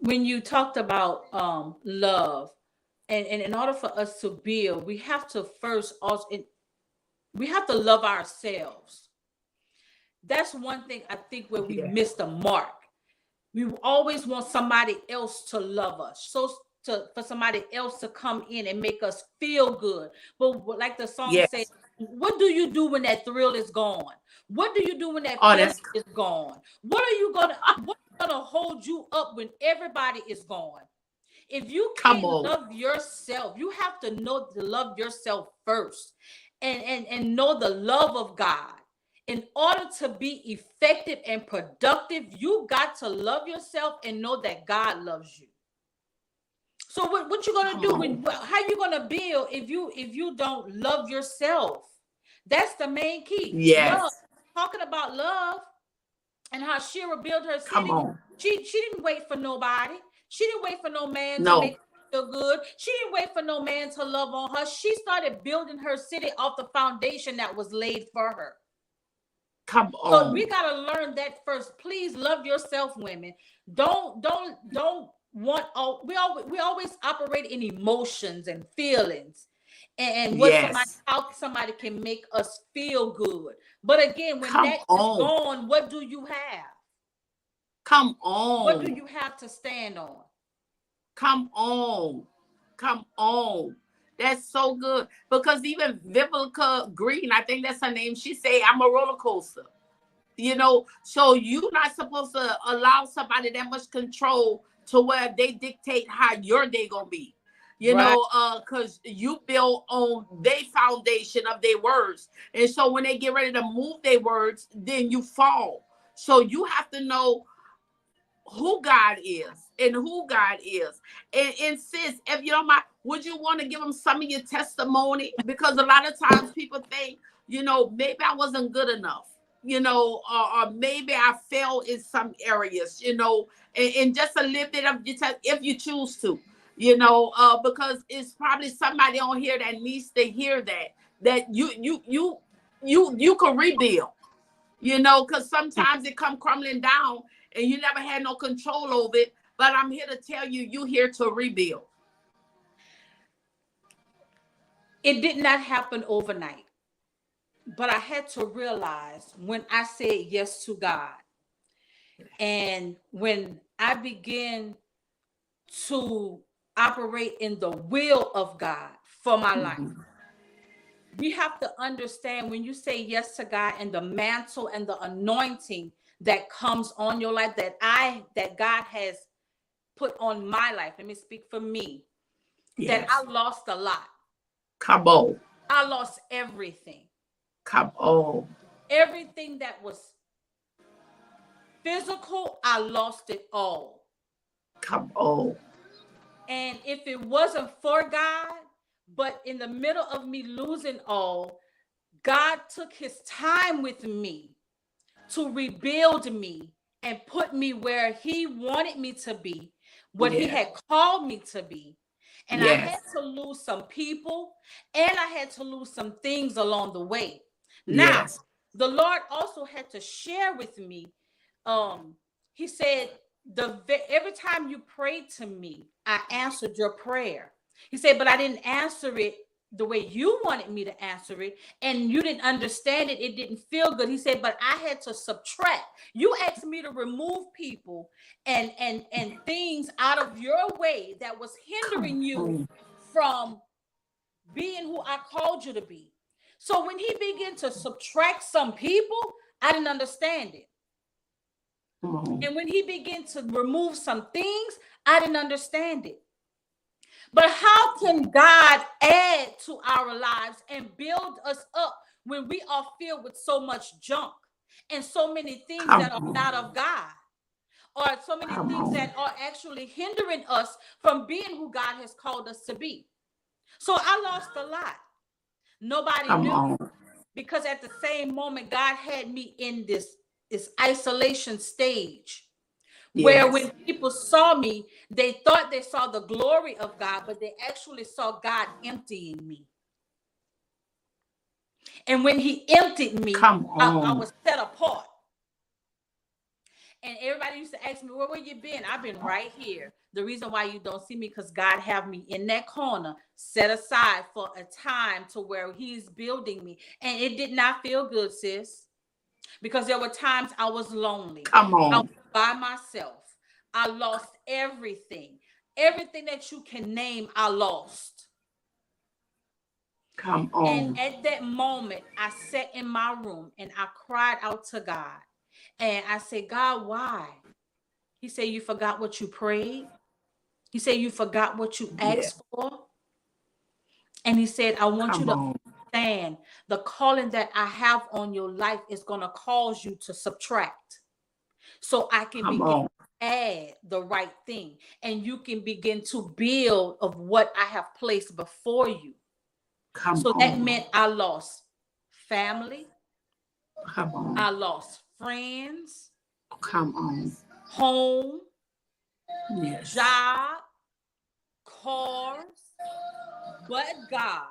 When you talked about love, and in order for us to build, we have to first also we have to love ourselves. That's one thing I think where we miss the mark. We always want somebody else to love us. For somebody else to come in and make us feel good. But like the song says, what do you do when that thrill is gone? What do you do when that feeling is gone? What are gonna hold you up when everybody is gone? If you can't love yourself, you have to know to love yourself first, and know the love of God. In order to be effective and productive, you got to love yourself and know that God loves you. So what you gonna do? How you gonna build if you don't love yourself? That's the main key. Yes. Love. Talking about love and how Shira built her city. She didn't wait for nobody. She didn't wait for no man to make her feel good. She didn't wait for no man to love on her. She started building her city off the foundation that was laid for her. Come on. So we gotta learn that first. Please love yourself, women. Don't want. We always operate in emotions and feelings, and how somebody can make us feel good. But again, when that is gone, what do you have? Come on. What do you have to stand on? Come on. Come on. That's so good. Because even Vivica Green, I think that's her name, she say, I'm a roller coaster. So you're not supposed to allow somebody that much control to where they dictate how your day gonna be. Because you build on their foundation of their words. And so when they get ready to move their words, then you fall. So you have to know who God is and who God is. And sis, if you don't mind, would you want to give them some of your testimony? Because a lot of times people think, maybe I wasn't good enough, or maybe I failed in some areas, and just a little bit of your if you choose to, because it's probably somebody on here that needs to hear that you can rebuild, because sometimes it come crumbling down and you never had no control over it. But I'm here to tell you, you're here to rebuild. It did not happen overnight. But I had to realize when I said yes to God, and when I began to operate in the will of God for my life. Mhm. We have to understand when you say yes to God and the mantle and the anointing that comes on your life that God has put on my life. Let me speak for me. That I Yes. lost a lot. Come on. I lost everything. Come on. Everything that was physical, I lost it all. Come on. And if it wasn't for God, but in the middle of me losing all, God took his time with me to rebuild me and put me where he wanted me to be, what he Yes. had called me to be. And I had Yes. to lose some people and I had to lose some things along the way. Now, Yes. the Lord also had to share with me. He said, every time you prayed to me, I answered your prayer. He said, but I didn't answer it the way you wanted me to answer it, and you didn't understand it. It didn't feel good. He said, but I had to subtract. You asked me to remove people and things out of your way that was hindering you from being who I called you to be. So when he began to subtract some people, I didn't understand it. And when he began to remove some things, I didn't understand it. But how can God add to our lives and build us up when we are filled with so much junk and so many things that are not of God, or so many things that are actually hindering us from being who God has called us to be? So I lost a lot. Nobody knew, because at the same moment, God had me in this isolation stage. Where when people saw me, they thought they saw the glory of God, but they actually saw God emptying me. And when he emptied me, I was set apart. And everybody used to ask me, where you been? I've been right here. The reason why you don't see me, because God have me in that corner, set aside for a time to where he's building me. And it did not feel good, sis, because there were times I was lonely. I was by myself. I lost everything. Everything that you can name, I lost. And at that moment, I sat in my room and I cried out to God. And I said, God, why? He said, you forgot what you prayed. He said, you forgot what you asked for. And he said, I want you to understand the calling that I have on your life is going to cause you to subtract. So I can begin to add the right thing, and you can begin to build of what I have placed before you. So that meant I lost family. I lost friends. Home. Job. Cars. But God.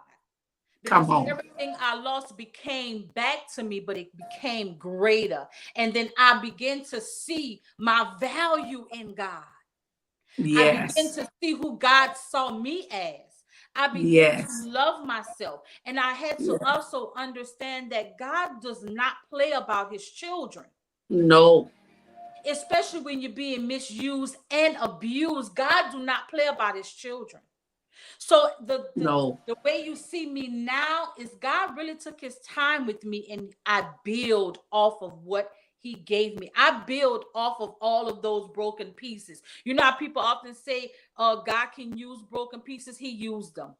Because everything I lost became back to me, but it became greater. And then I began to see my value in God. I began to see who God saw me as. I began to love myself. And I had to also understand that God does not play about his children. No. Especially when you're being misused and abused. God do not play about his children. So the way you see me now is God really took his time with me, and I build off of what he gave me. I build off of all of those broken pieces. You know how people often say, God can use broken pieces. He used them.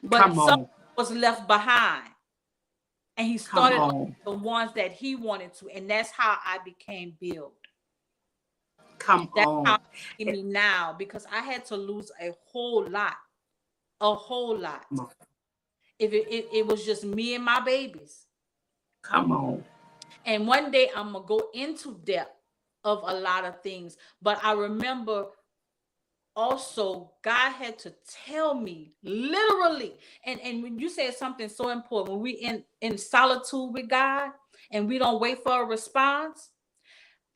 But some was left behind. And he started on the ones that he wanted to. And that's how I became built. That's how it me now, because I had to lose a whole lot. If it was just me and my babies. And one day I'm gonna go into depth of a lot of things, but I remember also God had to tell me literally, and when you said something so important, when we in solitude with God and we don't wait for a response.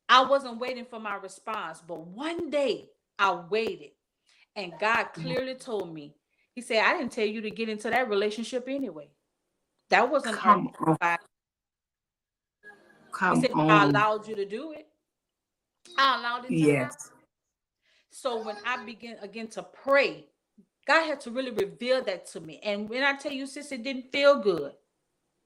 I wasn't waiting for my response, but one day I waited, and God clearly told me, he said, I didn't tell you to get into that relationship anyway. That wasn't our. He said, I allowed you to do it. I allowed it to happen. So when I began again to pray, God had to really reveal that to me. And when I tell you, sis, it didn't feel good.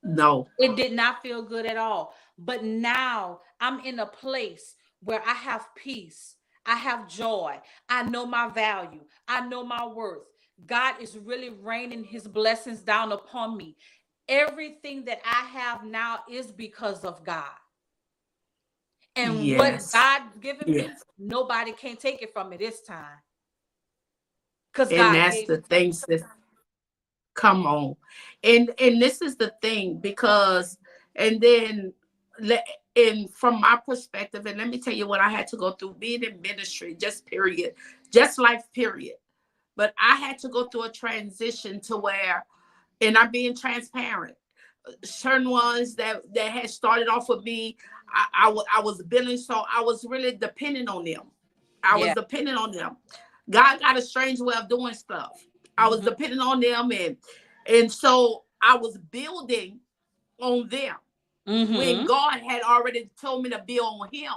No. It did not feel good at all. But now I'm in a place where I have peace. I have joy. I know my value. I know my worth. God is really raining his blessings down upon me. Everything that I have now is because of God. And what Yes. God given me, Yes. nobody can take it from me this time. Because And God that's gave the it to me. things that come on. And this is the thing, because and then and from my perspective, and let me tell you what I had to go through being in ministry, just period, just life period. But I had to go through a transition to where, and I'm being transparent, certain ones that had started off with me, I was billing, so I was really dependent on them. I was Yeah. dependent on them. God got a strange way of doing stuff. I was Mm-hmm. dependent on them, and so I was building on them when Mm-hmm. God had already told me to build on him.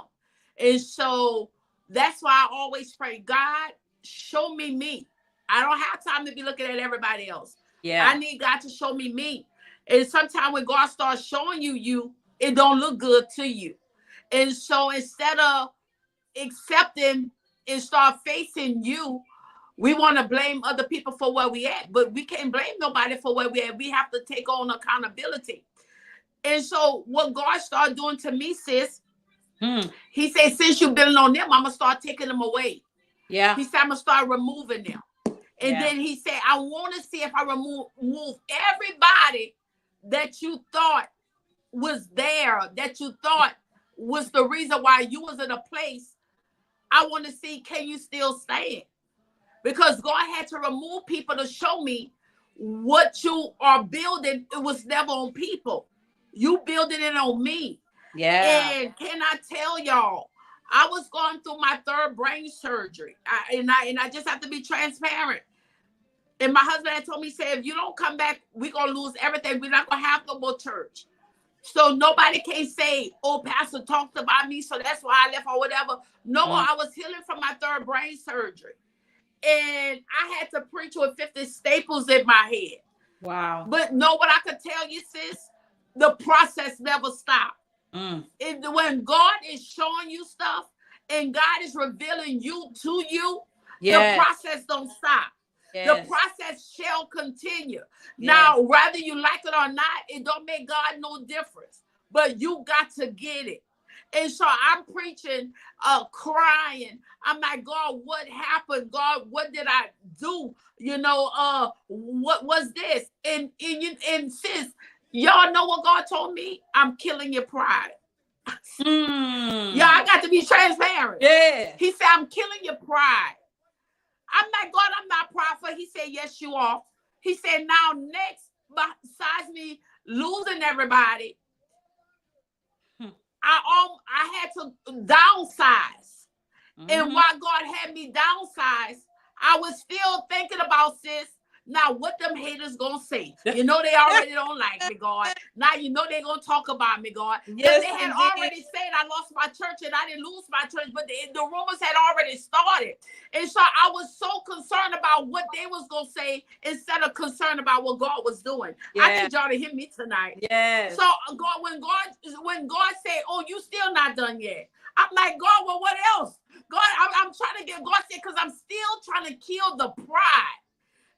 And so that's why I always pray, God, show me me. I don't have time to be looking at everybody else. Yeah. I need God to show me me. And sometimes when God starts showing you, it don't look good to you. And so instead of accepting and start facing you, we want to blame other people for where we at, but we can't blame nobody for where we at. We have to take on accountability. And so what God started doing to me, sis, Mm. he said, since you're building on them, I'm going to start taking them away. Yeah. He said, I'm going to start removing them. And Yeah. then he said, I want to see if I remove everybody that you thought was there, that you thought was the reason why you was in a place. I want to see, can you still stand? Because God had to remove people to show me what you are building. It was never on people. You building it on me. Yeah. And can I tell y'all, I was going through my third brain surgery. And I just have to be transparent. And my husband had told me, say, if you don't come back, we're going to lose everything. We're not going to have no more church. So nobody can say, oh, pastor talked about me, so that's why I left or whatever. No, Mm. I was healing from my third brain surgery. And I had to preach with 50 staples in my head. Wow. But know what I could tell you, sis? The process never stopped. Mm. When God is showing you stuff and God is revealing you to you, the Yes. process don't stop. The Yes. process shall continue. Yes. Now, whether you like it or not, it don't make God no difference. But you got to get it. And so I'm preaching, crying. I'm like, God, what happened? God, what did I do? What was this? And sis, y'all know what God told me? I'm killing your pride. Mm. Yeah, I got to be transparent. Yeah. He said, I'm killing your pride. I'm like, God, I'm not prideful. He said, yes, you are. He said, now next, besides me losing everybody, Hmm. I had to downsize. And Mm-hmm. while God had me downsize, I was still thinking about, sis, now what them haters gonna say? You know they already don't like me, God. Now you know they gonna talk about me, God. Because Yes, they had indeed. already said I lost my church and I didn't lose my church, but the rumors had already started. And so I was so concerned about what they was gonna say instead of concerned about what God was doing. I Yeah. need y'all to hear me tonight. Yes. So when God said, oh, you still not done yet. I'm like, God, well, what else? God, I'm trying to get, God said, because I'm still trying to kill the pride.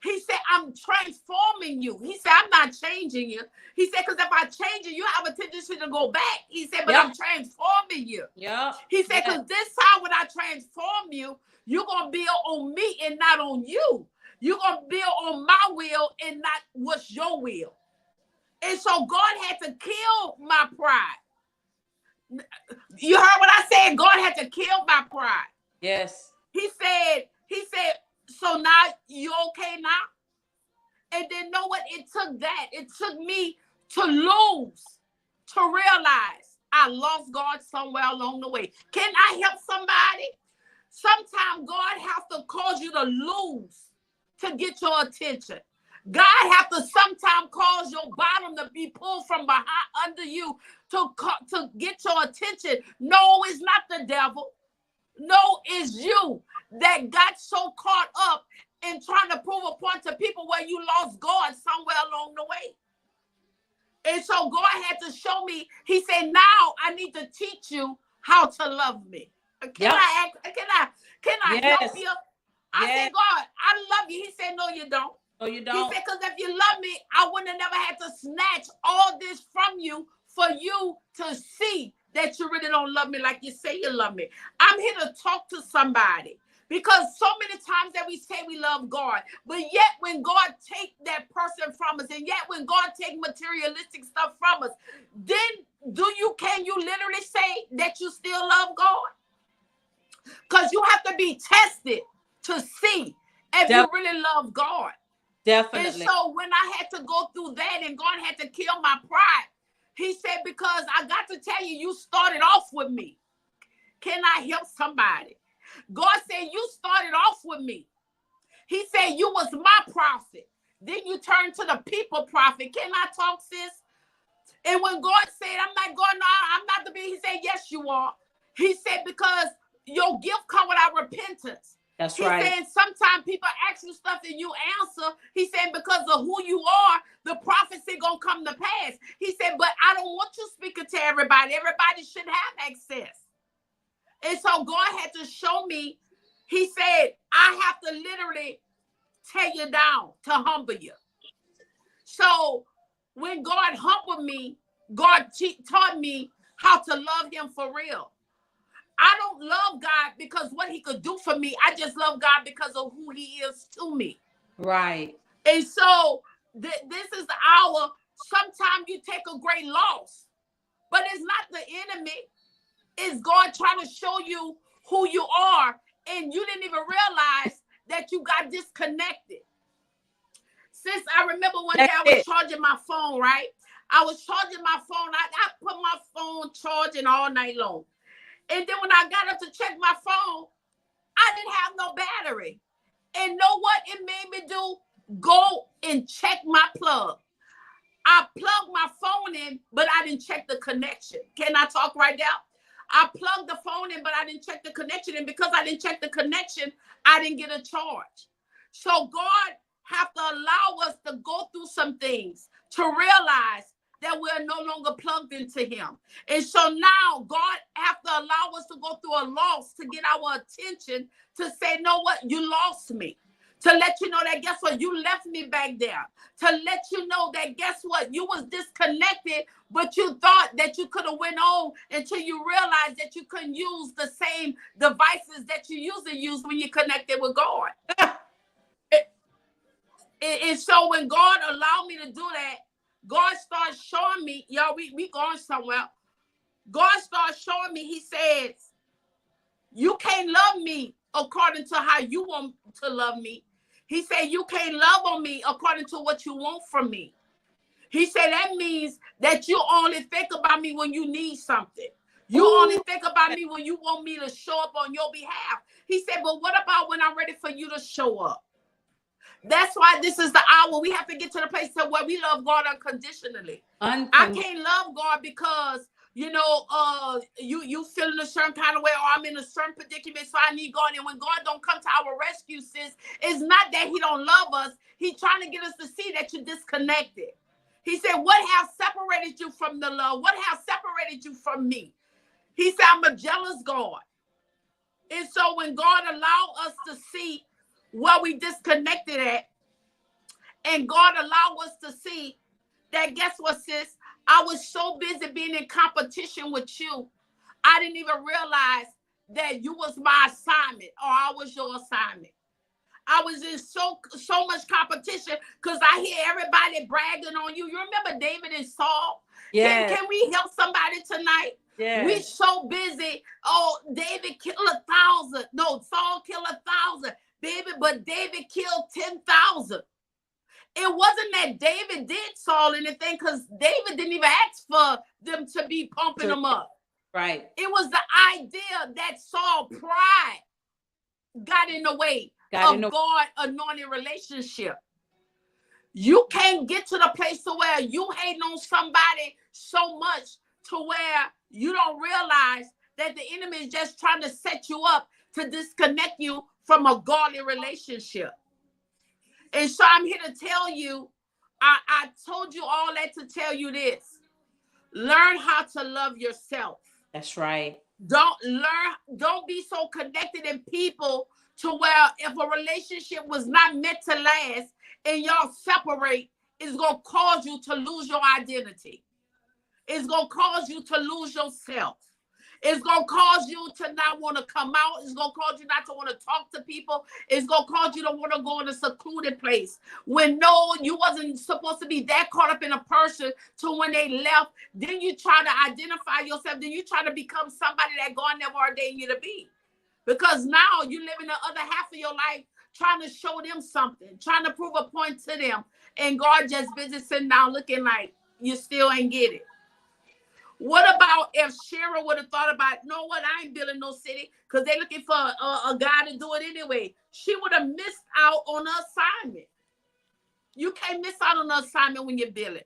He said, I'm transforming you. He said, I'm not changing you. He said, because if I change you, you have a tendency to go back. He said, but Yep. I'm transforming you. Yep. He said, Yes. because this time when I transform you, you're going to build on me and not on you. You're going to build on my will and not what's your will. And so God had to kill my pride. You heard what I said? God had to kill my pride. Yes. He said, so now you okay now? And then know what? It took that. It took me to lose, to realize I lost God somewhere along the way. Can I help somebody? Sometimes God has to cause you to lose to get your attention. God have to sometimes cause your bottom to be pulled from behind under you to get your attention. No, it's not the devil. No, it's you. that got so caught up in trying to prove a point to people where you lost God somewhere along the way. And so God had to show me. He said, now I need to teach you how to love me. Can I help you? I said, God, I love you. He said, no, you don't. No, you don't. He said, because if you love me, I wouldn't have never had to snatch all this from you for you to see that you really don't love me like you say you love me. I'm here to talk to somebody. Because so many times that we say we love God, but yet when God take that person from us, and yet when God take materialistic stuff from us, then can you literally say that you still love God? Because you have to be tested to see if you really love God. Definitely. And so when I had to go through that and God had to kill my pride, he said, because I got to tell you, you started off with me. Can I help somebody? God said, you started off with me. He said, you was my prophet. Then you turned to the people prophet. Can I talk, sis? And when God said, I'm not going on, I'm not the be, he said, yes, you are. He said, because your gift come without repentance. That's right. He said, sometimes people ask you stuff and you answer. He said, because of who you are, the prophecy gonna come to pass. He said, but I don't want you speaking to everybody. Everybody should have access. And so God had to show me, he said, I have to literally tear you down to humble you. So when God humbled me, God taught me how to love him for real. I don't love God because what he could do for me. I just love God because of who he is to me. Right. And so this is the hour. Sometimes you take a great loss, but it's not the enemy. It's God trying to show you who you are, and you didn't even realize that you got disconnected. Since I remember one day I was charging my phone, right? I was charging my phone. I put my phone charging all night long. And then when I got up to check my phone, I didn't have no battery. And know what it made me do? Go and check my plug. I plugged my phone in, but I didn't check the connection. Can I talk right now? I plugged the phone in, but I didn't check the connection. And because I didn't check the connection, I didn't get a charge. So God have to allow us to go through some things to realize that we're no longer plugged into him. And so now God have to allow us to go through a loss to get our attention to say, know what, you lost me. To let you know that, guess what, you left me back there. To let you know that, guess what, you was disconnected, but you thought that you could have went on until you realized that you couldn't use the same devices that you usually use when you connected with God. And so when God allowed me to do that, God started showing me, y'all, we going somewhere. God started showing me, he says, you can't love me according to how you want to love me. He said, you can't love on me according to what you want from me. He said, that means that you only think about me when you need something. You only think about me when you want me to show up on your behalf. He said, but what about when I'm ready for you to show up? That's why this is the hour. We have to get to the place where we love God unconditionally. I can't love God because, you know, you feeling a certain kind of way, or I'm in a certain predicament, so I need God. And when God don't come to our rescue, sis, it's not that he don't love us. He's trying to get us to see that you're disconnected. He said, what has separated you from the love? What has separated you from me? He said, I'm a jealous God. And so when God allowed us to see where we disconnected at, and God allowed us to see that, guess what, sis? I was so busy being in competition with you, I didn't even realize that you was my assignment, or I was your assignment. I was in so much competition because I hear everybody bragging on you. You remember David and Saul? Yeah. Can we help somebody tonight? Yeah. We so busy. Oh, David killed 1,000. No, Saul killed 1,000. But David killed 10,000. It wasn't that David did Saul anything, because David didn't even ask for them to be pumping him up. Right. It was the idea that Saul pride got in the way of God anointed relationship. You can't get to the place to where you hating on somebody so much to where you don't realize that the enemy is just trying to set you up to disconnect you from a godly relationship. And so I'm here to tell you, I told you all that to tell you this. Learn how to love yourself. That's right. Don't be so connected in people to where if a relationship was not meant to last and y'all separate, it's going to cause you to lose your identity. It's going to cause you to lose yourself. It's going to cause you to not want to come out. It's going to cause you not to want to talk to people. It's going to cause you to want to go in a secluded place. When no, you wasn't supposed to be that caught up in a person to when they left. Then you try to identify yourself. Then you try to become somebody that God never ordained you to be. Because now you live in the other half of your life trying to show them something, trying to prove a point to them. And God just busy sitting down looking like you still ain't get it. What about if Shira would have thought about, you know what, I ain't building no city because they're looking for a guy to do it anyway. She would have missed out on the assignment. You can't miss out on the assignment when you're building.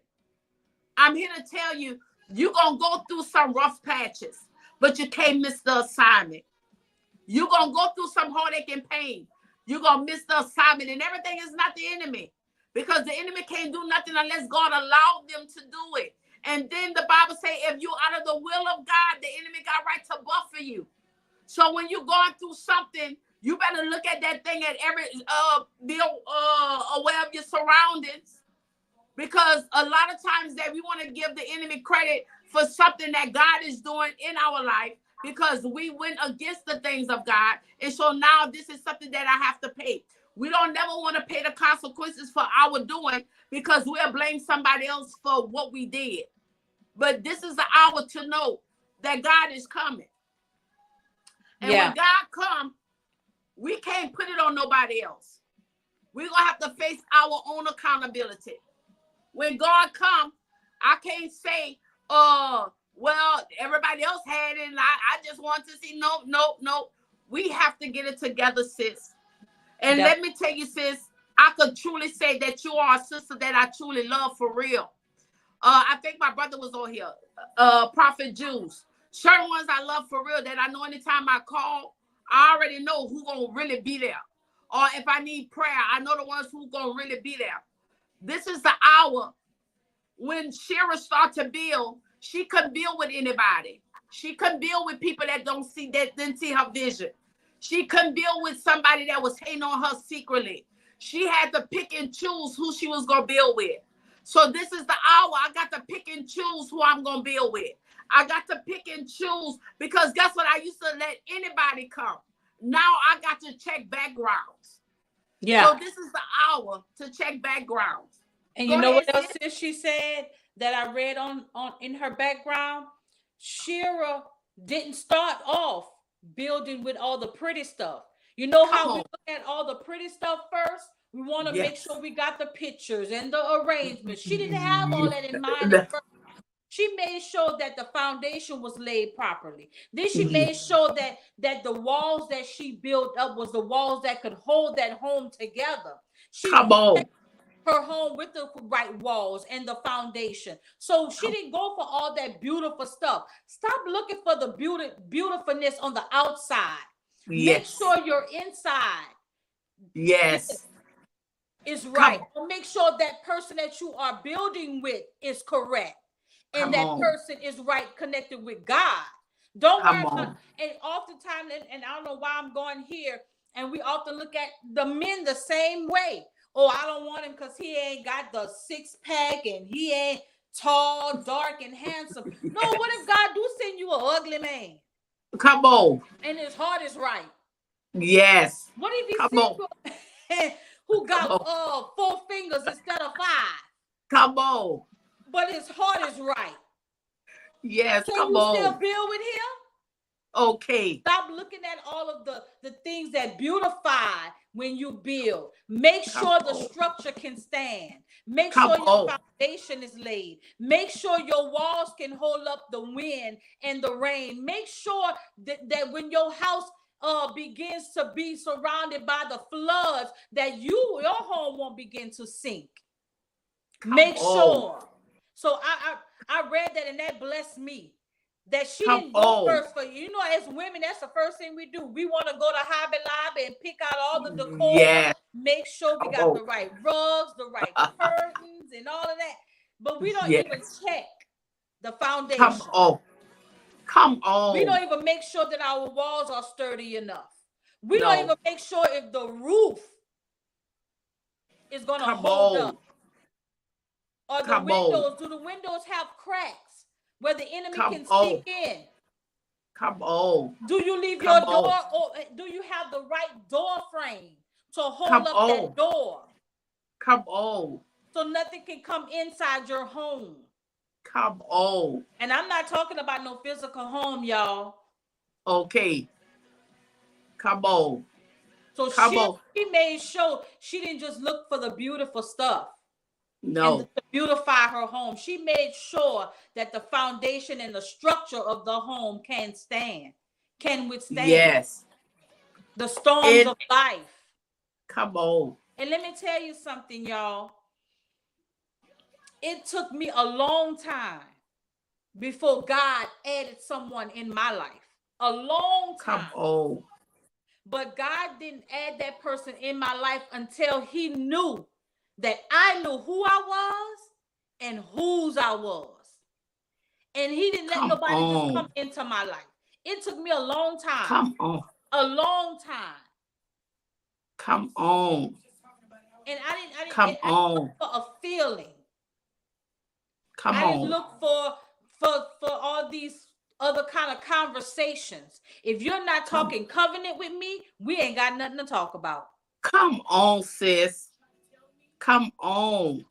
I'm here to tell you, you're going to go through some rough patches, but you can't miss the assignment. You're going to go through some heartache and pain. You're going to miss the assignment, and everything is not the enemy because the enemy can't do nothing unless God allowed them to do it. And then the Bible says, if you're out of the will of God, the enemy got right to buffer you. So when you're going through something, you better look at that thing at every, be aware of your surroundings. Because a lot of times that we want to give the enemy credit for something that God is doing in our life because we went against the things of God. And so now this is something that I have to pay. We don't never want to pay the consequences for our doing because we'll blame somebody else for what we did. But this is the hour to know that God is coming. And when God comes, we can't put it on nobody else. We're going to have to face our own accountability. When God comes, I can't say, well, everybody else had it and I just want to see. No. We have to get it together, sis. And let me tell you, sis, I could truly say that you are a sister that I truly love for real. I think my brother was on here, Prophet Juice. Certain ones I love for real that I know anytime I call, I already know who's going to really be there. Or if I need prayer, I know the ones who's going to really be there. This is the hour when Shira starts to build. She can build with anybody. She can build with people that didn't see her vision. She couldn't build with somebody that was hating on her secretly. She had to pick and choose who she was going to build with. So this is the hour. I got to pick and choose who I'm going to build with. I got to pick and choose because guess what? I used to let anybody come. Now I got to check backgrounds. Yeah. So this is the hour to check backgrounds. And you know what else she said that I read on in her background? Shira didn't start off building with all the pretty stuff. You know how we look at all the pretty stuff first? We want to make sure we got the pictures and the arrangements. She didn't have all that in mind at first. She made sure that the foundation was laid properly. Then she made sure that the walls that she built up was the walls that could hold that home together. She her home with the right walls and the foundation. So she didn't go for all that beautiful stuff. Stop looking for the beautifulness on the outside. Make sure your inside is right. Make sure that person that you are building with is correct. And that person is right, connected with God. Don't worry about, and oftentimes, and I don't know why I'm going here, and we often look at the men the same way. Oh, I don't want him because he ain't got the six-pack and he ain't tall, dark, and handsome. No, what if God do send you an ugly man? Come on. And his heart is right. Yes. What if he sends you a man who got 4 fingers instead of 5? Come on. But his heart is right. Yes, Can you still build with him? Okay. Stop looking at all of the things that beautify when you build. Make sure the structure can stand. Make sure your foundation is laid. Make sure your walls can hold up the wind and the rain. Make sure that when your house begins to be surrounded by the floods, that your home won't begin to sink. Make sure. So I read that and that blessed me. that she Come didn't go on. first for you. You know, as women, that's the first thing we do. We want to go to Hobby Lobby and pick out all the decor, Yeah. make sure we Come got on. the right rugs, the right curtains, and all of that. But we don't even Yes. check the Come foundation. on. Come We on. don't even make sure that our walls are sturdy enough. We don't No. even make sure if the roof is going to Come hold on. up. Or the Come on. windows, do the windows have cracks where the enemy Come can on. sneak in? Come on. Do you leave Come your door, on. or do you have the right door frame to hold Come up on. that door Come on. so nothing can come inside your home? Come on. And I'm not talking about no physical home, y'all. Okay. Come on. So Come on. she made sure she didn't just look for the beautiful stuff and No. to beautify her home. She made sure that the foundation and the structure of the home can withstand Yes. the storms And of life. come on. And let me tell you something, y'all. It took me a long time before God added someone in my life. A long Come time. on. But God didn't add that person in my life until he knew that I knew who I was and whose I was. And he didn't let Come nobody just on. come into my life. It took me a long time. Come on. A long time. Come on. And I Come didn't on. look for a feeling. Come I didn't on. look for all these other kind of conversations. If you're not Come. talking covenant with me, we ain't got nothing to talk about. Come on, sis. Come on.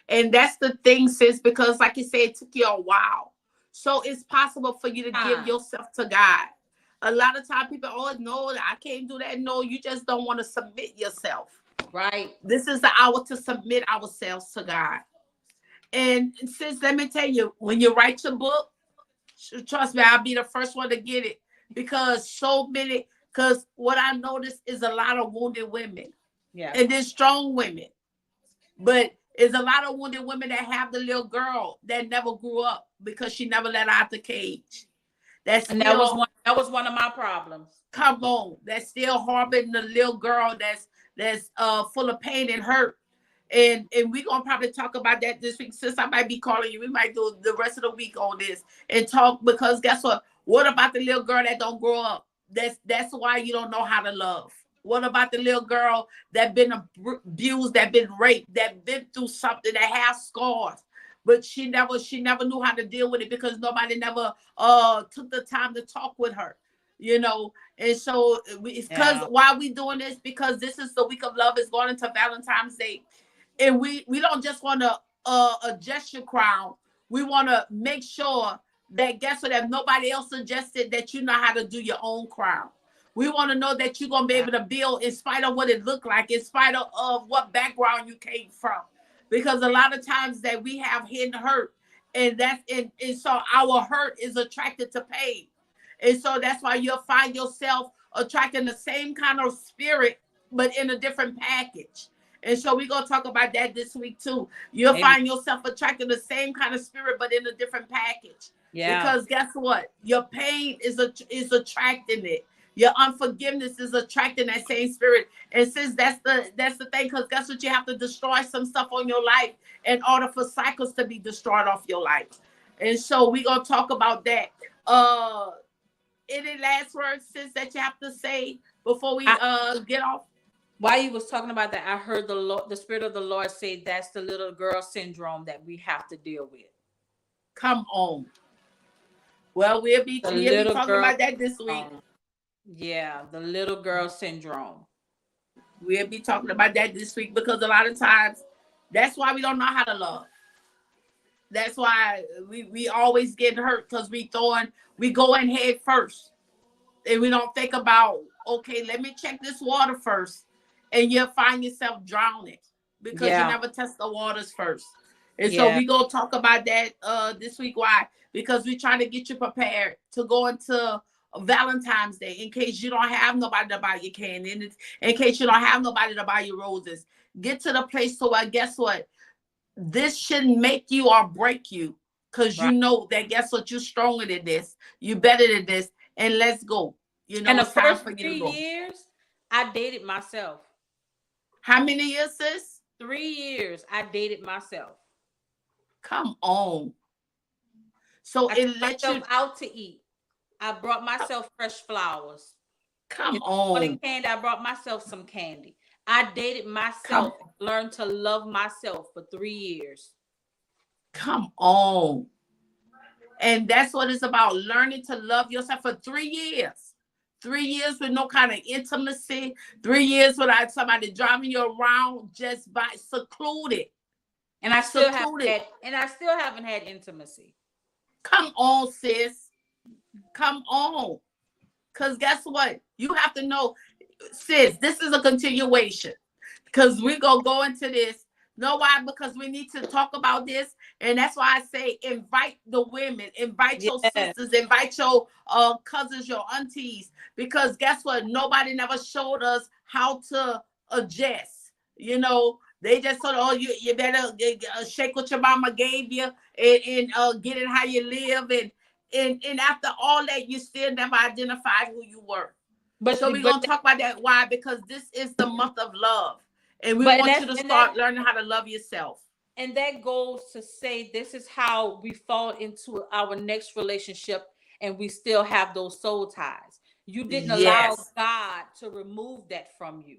And that's the thing, sis, because like you said, it took you a while. So it's possible for you to give yourself to God. A lot of times people, oh, no, I can't do that. No, you just don't want to submit yourself. Right. This is the hour to submit ourselves to God. And sis, let me tell you, when you write your book, trust me, I'll be the first one to get it. Because what I noticed is a lot of wounded women. Yeah. And there's strong women. But there's a lot of wounded women that have the little girl that never grew up because she never let out the cage. That was one of my problems. Come on, that's still harboring the little girl that's full of pain and hurt. And we're gonna probably talk about that this week. Since I might be calling you, we might do the rest of the week on this and talk, because guess what? What about the little girl that don't grow up? That's why you don't know how to love. What about the little girl that been abused, that been raped, that been through something, that has scars, but she never knew how to deal with it because nobody never took the time to talk with her, you know? And so it's because why we doing this? Because this is the week of love. Is going into Valentine's Day, and we don't just want to adjust your crown. We want to make sure that, guess what, if nobody else suggested, that you know how to do your own crown. We want to know that you're going to be able to build in spite of what it looked like, in spite of what background you came from. Because a lot of times that we have hidden hurt, and so our hurt is attracted to pain. And so that's why you'll find yourself attracting the same kind of spirit, but in a different package. And so we're going to talk about that this week too. You'll find yourself attracting the same kind of spirit, but in a different package. Yeah. Because guess what? Your pain is attracting it. Your unforgiveness is attracting that same spirit. And since that's the thing, because guess what? You have to destroy some stuff on your life in order for cycles to be destroyed off your life. And so we're going to talk about that. Any last words, sis, that you have to say before we get off? While you was talking about that, I heard the Spirit of the Lord say that's the little girl syndrome that we have to deal with. Come on. Well, we'll be talking about that this week. Yeah, the little girl syndrome. We'll be talking about that this week, because a lot of times that's why we don't know how to love. That's why we always get hurt, because we go in head first, and we don't think about, okay, let me check this water first, and you'll find yourself drowning because you never test the waters first. And so we gonna talk about that this week. Why? Because we're trying to get you prepared to go into Valentine's Day, in case you don't have nobody to buy your candy, in case you don't have nobody to buy your roses. Get to the place so guess what? This shouldn't make you or break you. because you Right. know that guess what, you're stronger than this, you better than this, and let's go. You And know, the it's time first for you to 3 go. years, I dated myself. How many years, sis? 3 years, I dated myself. Come on. So I took it let myself you out to eat. I brought myself fresh flowers. come If I wanted on. candy, I brought myself some candy. I dated Come myself, learned to love myself for 3 years. come on. And that's what it's about, learning to love yourself for 3 years. 3 years with no kind of intimacy. 3 years without somebody driving you around, just by secluded. And I still haven't Secluded. had, and I still haven't had intimacy. Come on, sis. Come on. Because guess what? You have to know, sis, this is a continuation. Because we're going to go into this. Know why? Because we need to talk about this. And that's why I say invite the women, invite your Yes. sisters, invite your cousins, your aunties. Because guess what? Nobody never showed us how to adjust. You know, they just told, oh, you better shake what your mama gave you and get it how you live. And after all that, you still never identified who you were. So we're going to talk about that. Why? Because this is the month of love. And we want you to start learning how to love yourself. And that goes to say this is how we fall into our next relationship and we still have those soul ties. You didn't allow Yes. God to remove that from you.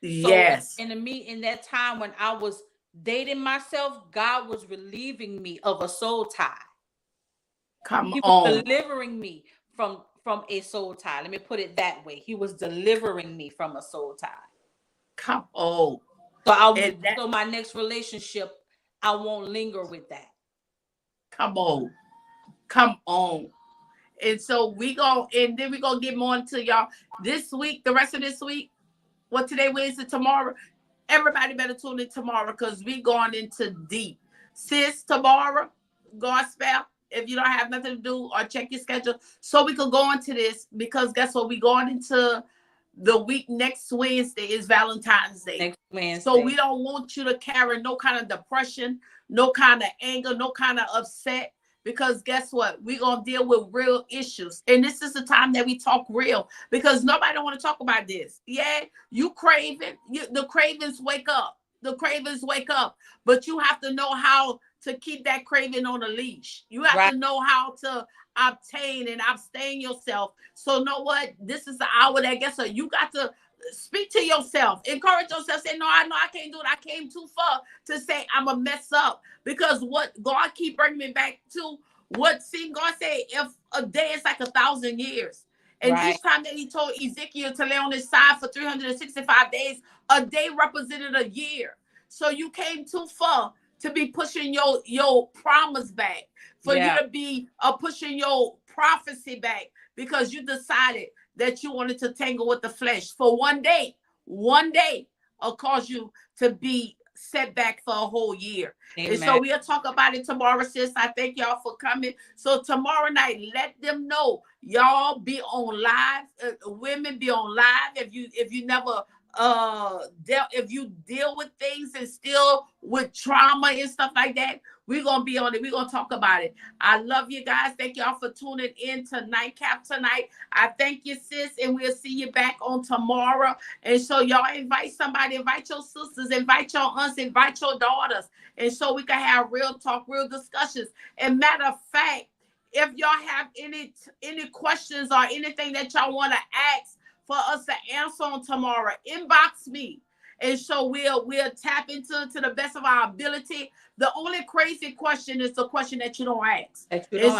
Yes. So in that time when I was dating myself, God was relieving me of a soul tie. Come He was on. delivering me from a soul tie. Let me put it that way. He was delivering me from a soul tie. Come on. So my next relationship, I won't linger with that. Come on. Come on. And so then we're gonna get more into y'all this week, the rest of this week. What today, Wednesday, tomorrow. Everybody better tune in tomorrow because we going into deep. Sis, tomorrow, gospel. If you don't have nothing to do or check your schedule, so we could go into this because guess what? We going into the week next Wednesday is Valentine's Day. Next Wednesday. So we don't want you to carry no kind of depression, no kind of anger, no kind of upset. Because guess what? We're going to deal with real issues. And this is the time that we talk real. Because nobody don't want to talk about this. Yeah, you craving. The cravings wake up. The cravings wake up. But you have to know how to keep that craving on a leash. You have to know how to obtain and abstain yourself. So know what? This is the hour that guess what? You got to speak to yourself, encourage yourself, say, no, I know I can't do it. I came too far to say I'm a mess up. Because what God keep bringing me back to, God say, if a day is like 1,000 years. And each time that he told Ezekiel to lay on his side for 365 days, a day represented a year. So you came too far to be pushing your promise back, for you to be pushing your prophecy back, because you decided that you wanted to tangle with the flesh for one day will cause you to be set back for a whole year. Amen. And so we'll talk about it tomorrow, sis. I thank y'all for coming. So tomorrow night, let them know y'all be on live. Women be on live. If you never if you deal with things and still with trauma and stuff like that, we're gonna be on it. We're gonna talk about it. I love you guys. Thank y'all for tuning in to Nightcap tonight. I thank you, sis, and we'll see you back on tomorrow. And so y'all invite somebody, invite your sisters, invite your aunts, invite your daughters, and so we can have real talk, real discussions. And matter of fact, if y'all have any questions or anything that y'all want to ask for us to answer on tomorrow, inbox me. And so we'll tap into to the best of our ability. The only crazy question is the question that you don't ask.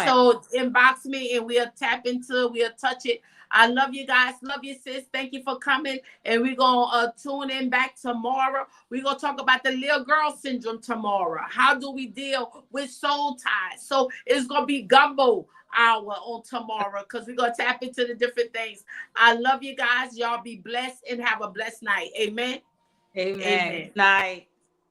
So inbox me and we'll tap into, we'll touch it. I love you guys. Love you, sis. Thank you for coming. And we're going to tune in back tomorrow. We're going to talk about the little girl syndrome tomorrow. How do we deal with soul ties? So it's going to be gumbo hour on tomorrow because we're going to tap into the different things. I love you guys. Y'all be blessed and have a blessed night. Amen. Amen. Night.